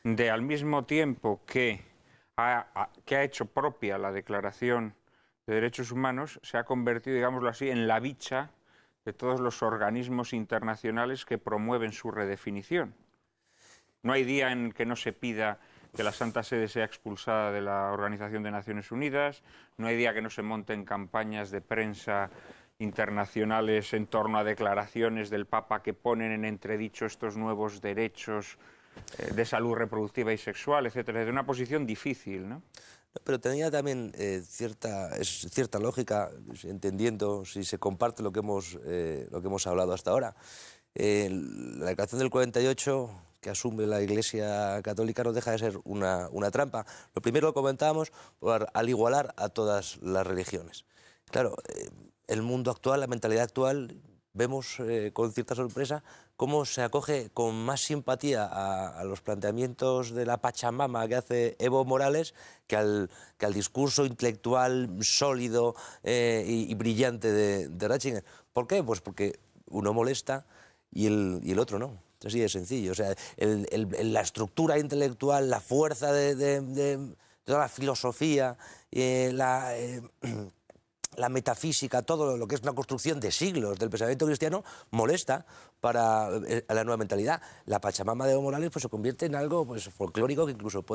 Speaker 1: De al mismo tiempo que ha hecho propia la Declaración de Derechos Humanos, se ha convertido, digámoslo así, en la bicha de todos los organismos internacionales que promueven su redefinición. No hay día en que no se pida que la Santa Sede sea expulsada de la Organización de Naciones Unidas, no hay día que no se monten campañas de prensa internacionales en torno a declaraciones del Papa que ponen en entredicho estos nuevos derechos de salud reproductiva y sexual, etcétera, de una posición difícil, ¿no?
Speaker 4: Pero tenía también cierta lógica, entendiendo si se comparte lo que hemos hablado hasta ahora. La Declaración del 48, que asume la Iglesia Católica, no deja de ser una trampa. Lo primero lo comentábamos, al igualar a todas las religiones. Claro, el mundo actual, la mentalidad actual, vemos con cierta sorpresa cómo se acoge con más simpatía a los planteamientos de la Pachamama que hace Evo Morales que al discurso intelectual sólido y brillante de Ratzinger. ¿Por qué? Pues porque uno molesta y el otro no. Así de sencillo. O sea, la estructura intelectual, la fuerza de toda la filosofía, la metafísica, todo lo que es una construcción de siglos del pensamiento cristiano, molesta para la nueva mentalidad. La Pachamama de Evo Morales pues, se convierte en algo pues, folclórico que incluso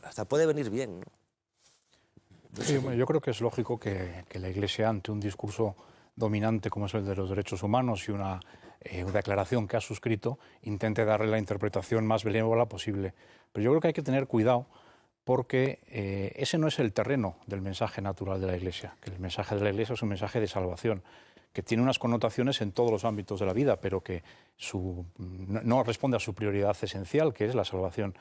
Speaker 4: hasta puede venir bien, ¿no?
Speaker 6: Sí, bueno, yo creo que es lógico que la Iglesia, ante un discurso dominante como es el de los derechos humanos y una declaración que ha suscrito, intente darle la interpretación más benévola posible. Pero yo creo que hay que tener cuidado porque ese no es el terreno del mensaje natural de la Iglesia, que el mensaje de la Iglesia es un mensaje de salvación, que tiene unas connotaciones en todos los ámbitos de la vida, pero que no responde a su prioridad esencial, que es la salvación.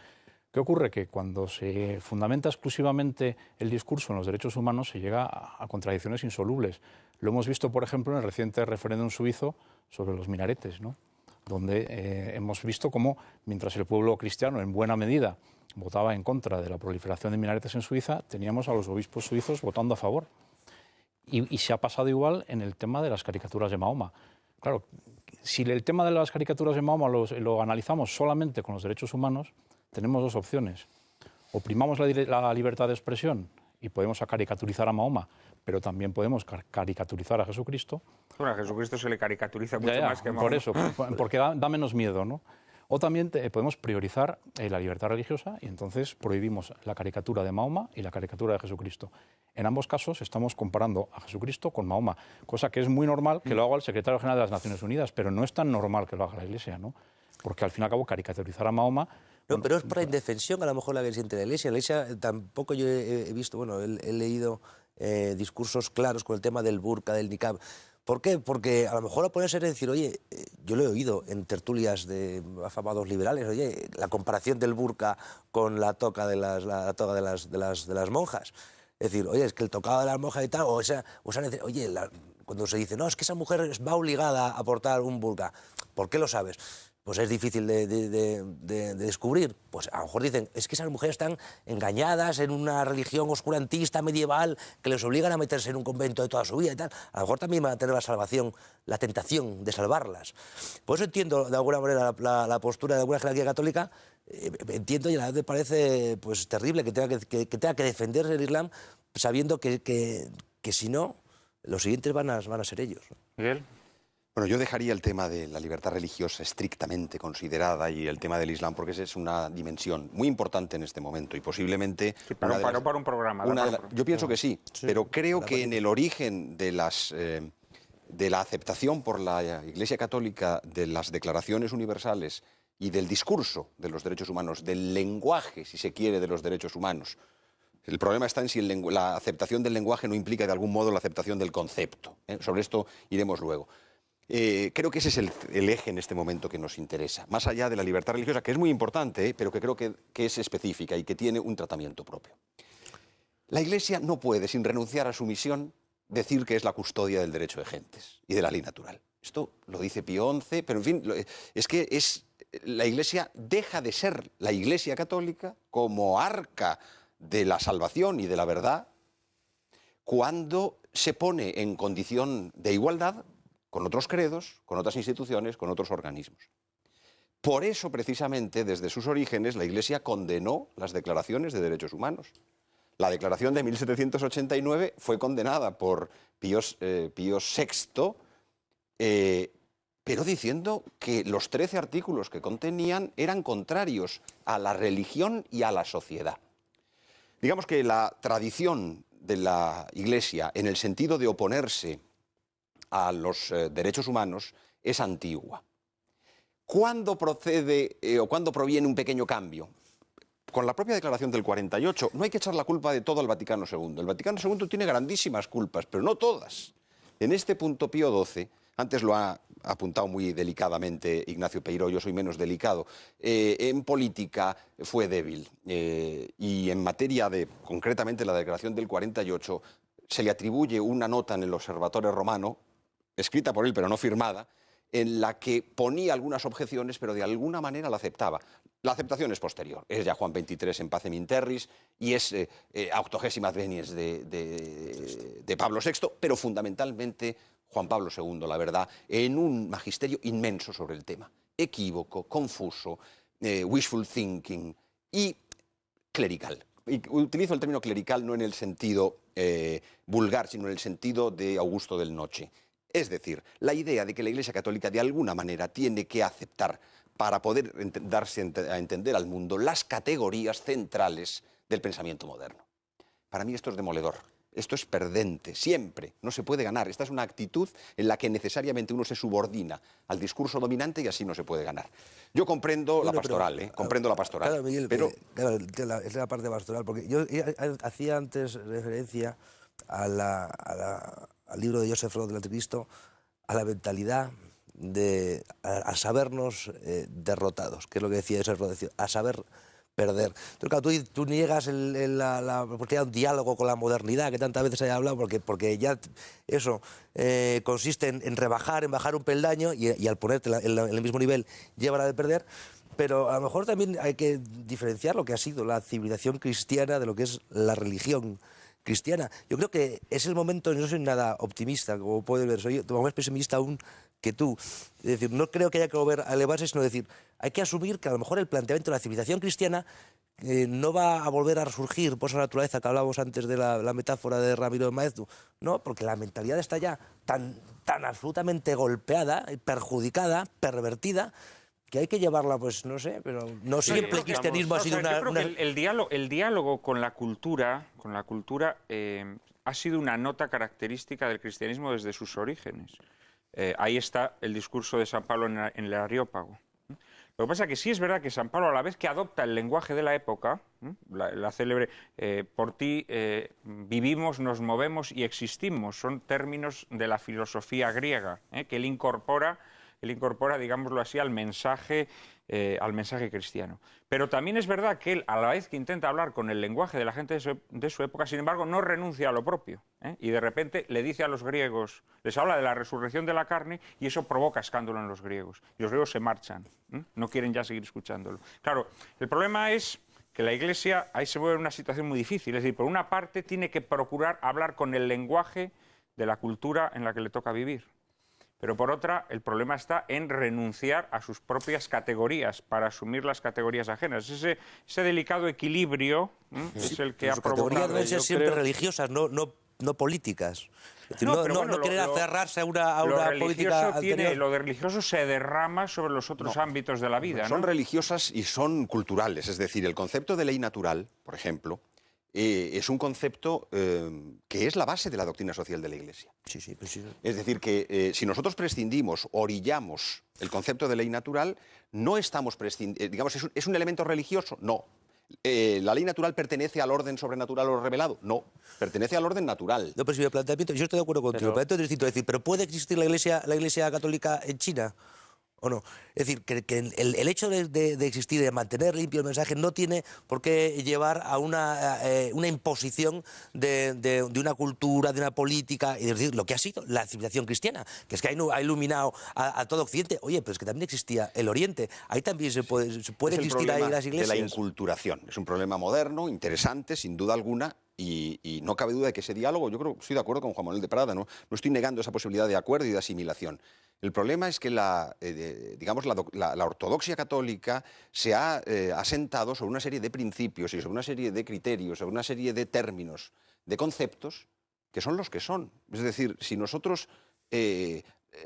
Speaker 6: ¿Qué ocurre? Que cuando se fundamenta exclusivamente el discurso en los derechos humanos se llega a contradicciones insolubles. Lo hemos visto, por ejemplo, en el reciente referéndum suizo sobre los minaretes, ¿no? Donde hemos visto cómo, mientras el pueblo cristiano, en buena medida, votaba en contra de la proliferación de minaretes en Suiza, teníamos a los obispos suizos votando a favor. Y se ha pasado igual en el tema de las caricaturas de Mahoma. Claro, si el tema de las caricaturas de Mahoma lo analizamos solamente con los derechos humanos, tenemos dos opciones. O primamos la libertad de expresión y podemos caricaturizar a Mahoma, pero también podemos caricaturizar a Jesucristo.
Speaker 1: Bueno, a Jesucristo se le caricaturiza mucho más que a Mahoma.
Speaker 6: Por eso, porque da menos miedo, ¿no? O también podemos priorizar la libertad religiosa y entonces prohibimos la caricatura de Mahoma y la caricatura de Jesucristo. En ambos casos estamos comparando a Jesucristo con Mahoma, cosa que es muy normal que lo haga el secretario general de las Naciones Unidas, pero no es tan normal que lo haga la Iglesia, ¿no? Porque al fin y al cabo caricaturizar a Mahoma...
Speaker 4: No, pero es por la indefensión a lo mejor la que siente la Iglesia. La Iglesia tampoco yo he visto, bueno, he leído discursos claros con el tema del burka, del niqab. ¿Por qué? Porque a lo mejor puede ser decir, oye, yo lo he oído en tertulias de afamados liberales, oye, la comparación del burka con la toga de las monjas. Es decir, oye, es que el tocado de las monjas y tal, oye, cuando se dice, no, es que esa mujer va obligada a portar un burka, ¿por qué lo sabes? Pues es difícil de descubrir. Pues a lo mejor dicen, es que esas mujeres están engañadas en una religión oscurantista medieval que les obligan a meterse en un convento de toda su vida y tal. A lo mejor también van a tener la salvación, la tentación de salvarlas. Por eso entiendo de alguna manera la postura de alguna jerarquía católica. Entiendo y a la vez me parece pues, terrible que tenga que defenderse el Islam sabiendo que si no, los siguientes van a ser ellos.
Speaker 1: Miguel.
Speaker 5: Bueno, yo dejaría el tema de la libertad religiosa estrictamente considerada y el tema del Islam, porque esa es una dimensión muy importante en este momento y posiblemente...
Speaker 1: Sí, para un programa.
Speaker 5: Yo pienso que sí, pero creo que en el origen de la aceptación por la Iglesia Católica de las declaraciones universales y del discurso de los derechos humanos, del lenguaje, si se quiere, de los derechos humanos, el problema está en si la aceptación del lenguaje no implica de algún modo la aceptación del concepto. Sobre esto iremos luego. Creo que ese es el eje en este momento que nos interesa, más allá de la libertad religiosa, que es muy importante, pero que creo que es específica y que tiene un tratamiento propio. La Iglesia no puede, sin renunciar a su misión, decir que es la custodia del derecho de gentes y de la ley natural. Esto lo dice Pío XI, pero en fin, la Iglesia deja de ser la Iglesia Católica como arca de la salvación y de la verdad cuando se pone en condición de igualdad con otros credos, con otras instituciones, con otros organismos. Por eso, precisamente, desde sus orígenes, la Iglesia condenó las declaraciones de derechos humanos. La declaración de 1789 fue condenada por Pío VI, pero diciendo que los 13 artículos que contenían eran contrarios a la religión y a la sociedad. Digamos que la tradición de la Iglesia, en el sentido de oponerse a los derechos humanos, es antigua. ¿Cuándo procede o cuándo proviene un pequeño cambio? Con la propia declaración del 48, no hay que echar la culpa de todo al Vaticano II. El Vaticano II tiene grandísimas culpas, pero no todas. En este punto Pío XII, antes lo ha apuntado muy delicadamente Ignacio Peiró, yo soy menos delicado, en política fue débil y en materia de, concretamente, la declaración del 48, se le atribuye una nota en el Observatorio Romano escrita por él pero no firmada, en la que ponía algunas objeciones, pero de alguna manera la aceptaba. La aceptación es posterior. Es ya Juan XXIII en Pacem in Terris y es Auctogésima Venies de Pablo VI, pero fundamentalmente Juan Pablo II, la verdad, en un magisterio inmenso sobre el tema. Equívoco, confuso, wishful thinking y clerical. Y utilizo el término clerical no en el sentido vulgar, sino en el sentido de Augusto del Noche. Es decir, la idea de que la Iglesia Católica de alguna manera tiene que aceptar, para poder darse a entender al mundo, las categorías centrales del pensamiento moderno. Para mí esto es demoledor. Esto es perdente, siempre, no se puede ganar. Esta es una actitud en la que necesariamente uno se subordina al discurso dominante y así no se puede ganar. Yo comprendo la pastoral, comprendo la pastoral.
Speaker 4: Claro, Miguel,
Speaker 5: pero
Speaker 4: claro, es la parte pastoral, porque yo hacía antes referencia al libro de Joseph Roth del Anticristo, a la mentalidad a sabernos derrotados, que es lo que decía Joseph Roth, a saber perder. Entonces, claro, tú niegas la oportunidad de un diálogo con la modernidad, que tantas veces se haya hablado, porque ya eso consiste en bajar un peldaño y al ponerte en el mismo nivel lleva de perder. Pero a lo mejor también hay que diferenciar lo que ha sido la civilización cristiana de lo que es la religión cristiana. Yo creo que es el momento, no soy nada optimista, como puedes ver, soy más pesimista aún que tú. Es decir, no creo que haya que volver a elevarse, sino decir, hay que asumir que a lo mejor el planteamiento de la civilización cristiana no va a volver a resurgir por esa naturaleza que hablábamos antes de la metáfora de Ramiro de Maeztu, no, porque la mentalidad está ya tan absolutamente golpeada, perjudicada, pervertida, que hay que llevarla, pues no sé, pero no siempre el cristianismo ha sido una...
Speaker 1: Yo creo que el diálogo con la cultura ha sido una nota característica del cristianismo desde sus orígenes. Ahí está el discurso de San Pablo en el Areópago. Lo que pasa es que sí es verdad que San Pablo, a la vez que adopta el lenguaje de la época, la célebre por ti vivimos, nos movemos y existimos, son términos de la filosofía griega, que él incorpora, digámoslo así, al mensaje cristiano. Pero también es verdad que él, a la vez que intenta hablar con el lenguaje de la gente de su época, sin embargo, no renuncia a lo propio. Y de repente le dice a los griegos, les habla de la resurrección de la carne y eso provoca escándalo en los griegos. Y los griegos se marchan, no quieren ya seguir escuchándolo. Claro, el problema es que la Iglesia ahí se vuelve en una situación muy difícil. Es decir, por una parte tiene que procurar hablar con el lenguaje de la cultura en la que le toca vivir. Pero por otra, el problema está en renunciar a sus propias categorías para asumir las categorías ajenas. Ese delicado equilibrio es el que ha provocado...
Speaker 4: Las categorías deben ser siempre religiosas, no políticas. Es decir, no querer aferrarse a una política anterior.
Speaker 1: Lo de religioso se derrama sobre los otros ámbitos de la vida.
Speaker 5: Son religiosas y son culturales. Es decir, el concepto de ley natural, por ejemplo, es un concepto que es la base de la doctrina social de la Iglesia.
Speaker 4: Sí.
Speaker 5: Es decir, que si nosotros prescindimos, orillamos el concepto de ley natural, no estamos prescindiendo, digamos, ¿es un elemento religioso? No. ¿La ley natural pertenece al orden sobrenatural o revelado? No, pertenece al orden natural.
Speaker 4: No, pero si el planteamiento, yo estoy de acuerdo contigo, el planteamiento es distinto, es decir, pero ¿puede existir la Iglesia católica en China? ¿O no? Es decir, que el hecho de existir, de mantener limpio el mensaje, no tiene por qué llevar a una imposición de una cultura, de una política, y decir, lo que ha sido la civilización cristiana, que es que ha iluminado a todo Occidente. Oye, pero es que también existía el Oriente, ahí también se puede existir ahí las iglesias.
Speaker 5: De la inculturación, es un problema moderno, interesante, sin duda alguna, y no cabe duda de que ese diálogo, yo creo, estoy de acuerdo con Juan Manuel de Prada, no estoy negando esa posibilidad de acuerdo y de asimilación. El problema es que la ortodoxia católica se ha asentado sobre una serie de principios y sobre una serie de criterios, sobre una serie de términos, de conceptos, que son los que son. Es decir, si nosotros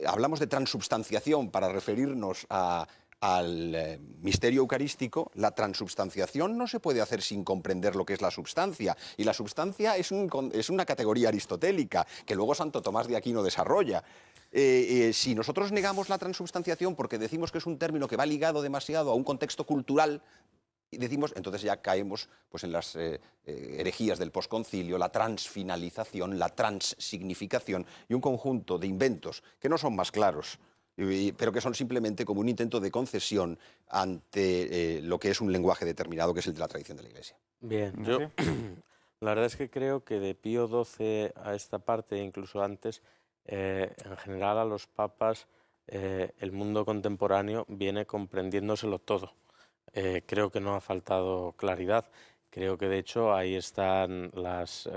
Speaker 5: hablamos de transubstanciación para referirnos al misterio eucarístico, la transubstanciación no se puede hacer sin comprender lo que es la substancia. Y la substancia es una categoría aristotélica que luego Santo Tomás de Aquino desarrolla. Si nosotros negamos la transubstanciación porque decimos que es un término que va ligado demasiado a un contexto cultural, entonces ya caemos pues, en las herejías del posconcilio, la transfinalización, la transsignificación y un conjunto de inventos que no son más claros, pero que son simplemente como un intento de concesión ante lo que es un lenguaje determinado, que es el de la tradición de la Iglesia.
Speaker 7: Bien, yo la verdad es que creo que de Pío XII a esta parte, incluso antes, en general a los papas el mundo contemporáneo viene comprendiéndoselo todo. Creo que no ha faltado claridad. Creo que de hecho ahí están las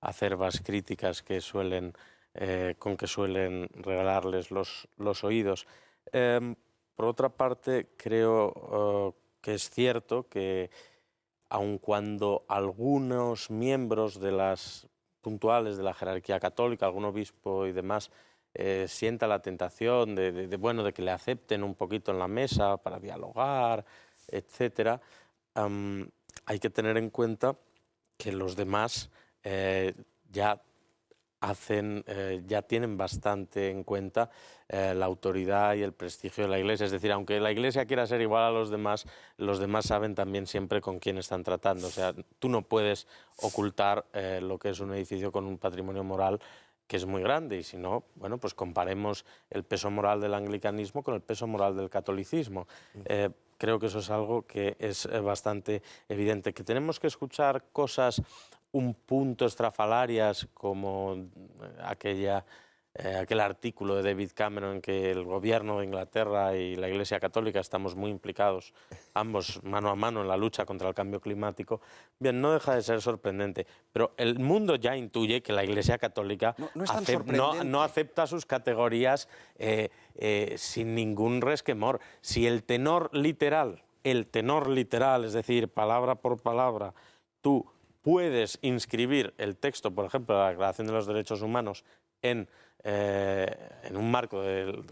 Speaker 7: acerbas críticas que con que suelen regalarles los oídos. Por otra parte, creo que es cierto que aun cuando algunos miembros de las puntuales de la jerarquía católica, algún obispo y demás, sienta la tentación de que le acepten un poquito en la mesa para dialogar, etcétera, hay que tener en cuenta que los demás ya tienen bastante en cuenta la autoridad y el prestigio de la Iglesia. Es decir, aunque la Iglesia quiera ser igual a los demás saben también siempre con quién están tratando. O sea, tú no puedes ocultar lo que es un edificio con un patrimonio moral que es muy grande, y si no, bueno, pues comparemos el peso moral del anglicanismo con el peso moral del catolicismo. Creo que eso es algo que es bastante evidente. Que tenemos que escuchar cosas un punto estrafalarias como aquel artículo de David Cameron en que el gobierno de Inglaterra y la Iglesia Católica estamos muy implicados, ambos mano a mano en la lucha contra el cambio climático. Bien, no deja de ser sorprendente, pero el mundo ya intuye que la Iglesia Católica no acepta sus categorías sin ningún resquemor. Si el tenor literal, es decir, palabra por palabra, tú puedes inscribir el texto, por ejemplo, de la Declaración de los Derechos Humanos en un marco de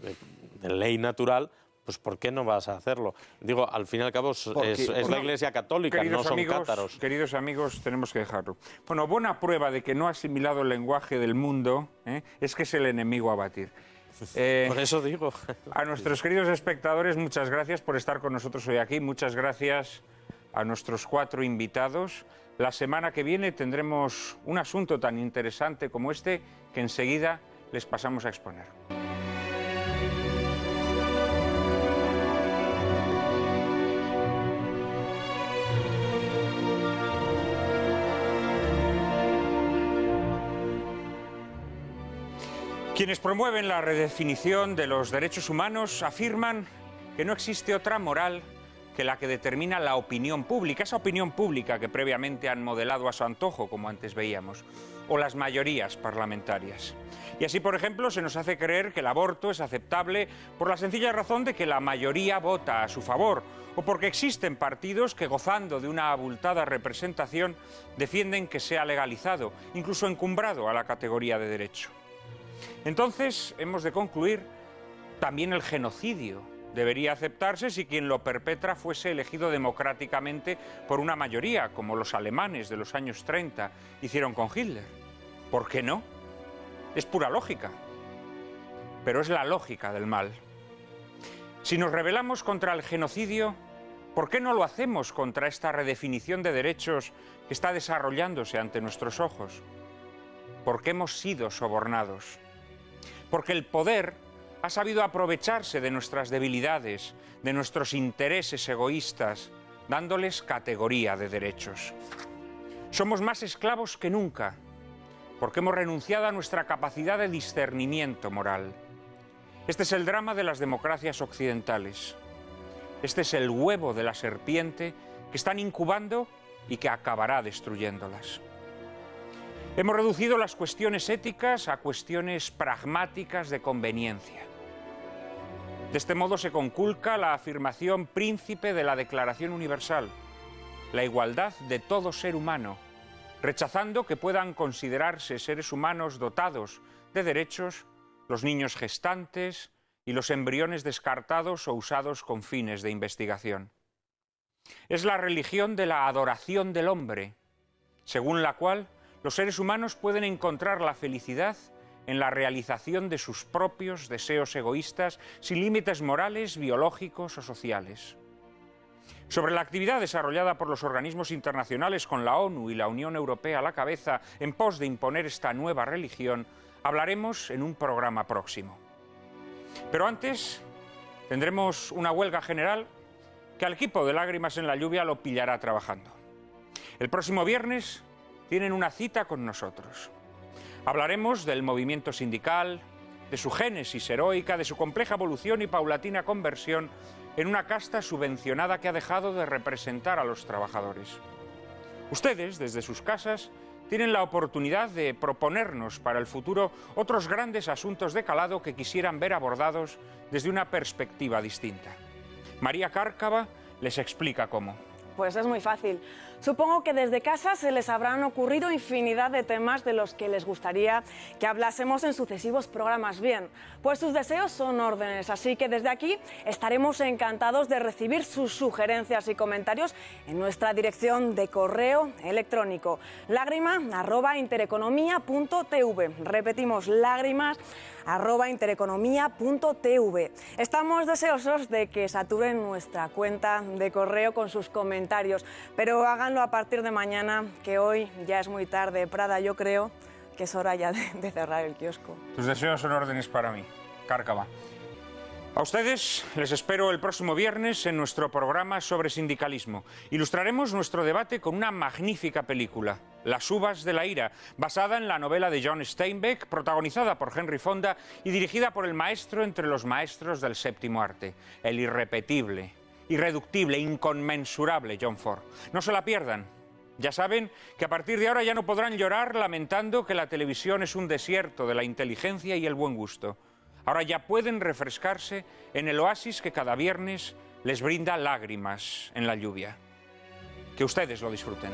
Speaker 7: ley natural, pues ¿por qué no vas a hacerlo? Digo, al fin y al cabo es la Iglesia Católica, no son cátaros.
Speaker 1: Queridos amigos, tenemos que dejarlo. Bueno, buena prueba de que no ha asimilado el lenguaje del mundo es que es el enemigo a batir.
Speaker 7: Por eso digo.
Speaker 1: A nuestros queridos espectadores, muchas gracias por estar con nosotros hoy aquí. Muchas gracias a nuestros 4 invitados. La semana que viene tendremos un asunto tan interesante como este que enseguida les pasamos a exponer. Quienes promueven la redefinición de los derechos humanos afirman que no existe otra moral que la que determina la opinión pública, esa opinión pública que previamente han modelado a su antojo, como antes veíamos, o las mayorías parlamentarias. Y así, por ejemplo, se nos hace creer que el aborto es aceptable por la sencilla razón de que la mayoría vota a su favor, o porque existen partidos que, gozando de una abultada representación, defienden que sea legalizado, incluso encumbrado a la categoría de derecho. Entonces, hemos de concluir, también el genocidio debería aceptarse si quien lo perpetra fuese elegido democráticamente por una mayoría, como los alemanes de los años 30 hicieron con Hitler. ¿Por qué no? Es pura lógica, pero es la lógica del mal. Si nos rebelamos contra el genocidio, ¿por qué no lo hacemos contra esta redefinición de derechos que está desarrollándose ante nuestros ojos? Porque hemos sido sobornados. Porque el poder ha sabido aprovecharse de nuestras debilidades, de nuestros intereses egoístas, dándoles categoría de derechos. Somos más esclavos que nunca, porque hemos renunciado a nuestra capacidad de discernimiento moral. Este es el drama de las democracias occidentales. Este es el huevo de la serpiente que están incubando y que acabará destruyéndolas. Hemos reducido las cuestiones éticas a cuestiones pragmáticas de conveniencia. De este modo se conculca la afirmación príncipe de la Declaración Universal, la igualdad de todo ser humano, rechazando que puedan considerarse seres humanos dotados de derechos los niños gestantes y los embriones descartados o usados con fines de investigación. Es la religión de la adoración del hombre, según la cual los seres humanos pueden encontrar la felicidad en la realización de sus propios deseos egoístas, sin límites morales, biológicos o sociales. Sobre la actividad desarrollada por los organismos internacionales con la ONU y la Unión Europea a la cabeza en pos de imponer esta nueva religión, hablaremos en un programa próximo. Pero antes tendremos una huelga general que al equipo de Lágrimas en la Lluvia lo pillará trabajando. El próximo viernes tienen una cita con nosotros. Hablaremos del movimiento sindical, de su génesis heroica, de su compleja evolución y paulatina conversión en una casta subvencionada que ha dejado de representar a los trabajadores. Ustedes, desde sus casas, tienen la oportunidad de proponernos para el futuro otros grandes asuntos de calado que quisieran ver abordados desde una perspectiva distinta. María Cárcava les explica cómo.
Speaker 3: Pues es muy fácil. Supongo que desde casa se les habrán ocurrido infinidad de temas de los que les gustaría que hablásemos en sucesivos programas. Bien, pues sus deseos son órdenes, así que desde aquí estaremos encantados de recibir sus sugerencias y comentarios en nuestra dirección de correo electrónico lágrima@intereconomia.tv. Repetimos, lágrimas@intereconomia.tv. Estamos deseosos de que saturen nuestra cuenta de correo con sus comentarios, pero háganlo a partir de mañana, que hoy ya es muy tarde. Prada, yo creo que es hora ya de cerrar el kiosco.
Speaker 1: Tus deseos son órdenes para mí, Cárcava. A ustedes les espero el próximo viernes en nuestro programa sobre sindicalismo. Ilustraremos nuestro debate con una magnífica película, Las uvas de la ira, basada en la novela de John Steinbeck, protagonizada por Henry Fonda y dirigida por el maestro entre los maestros del séptimo arte, el irrepetible, irreductible, inconmensurable John Ford. No se la pierdan. Ya saben que a partir de ahora ya no podrán llorar lamentando que la televisión es un desierto de la inteligencia y el buen gusto. Ahora ya pueden refrescarse en el oasis que cada viernes les brinda lágrimas en la lluvia. Que ustedes lo disfruten.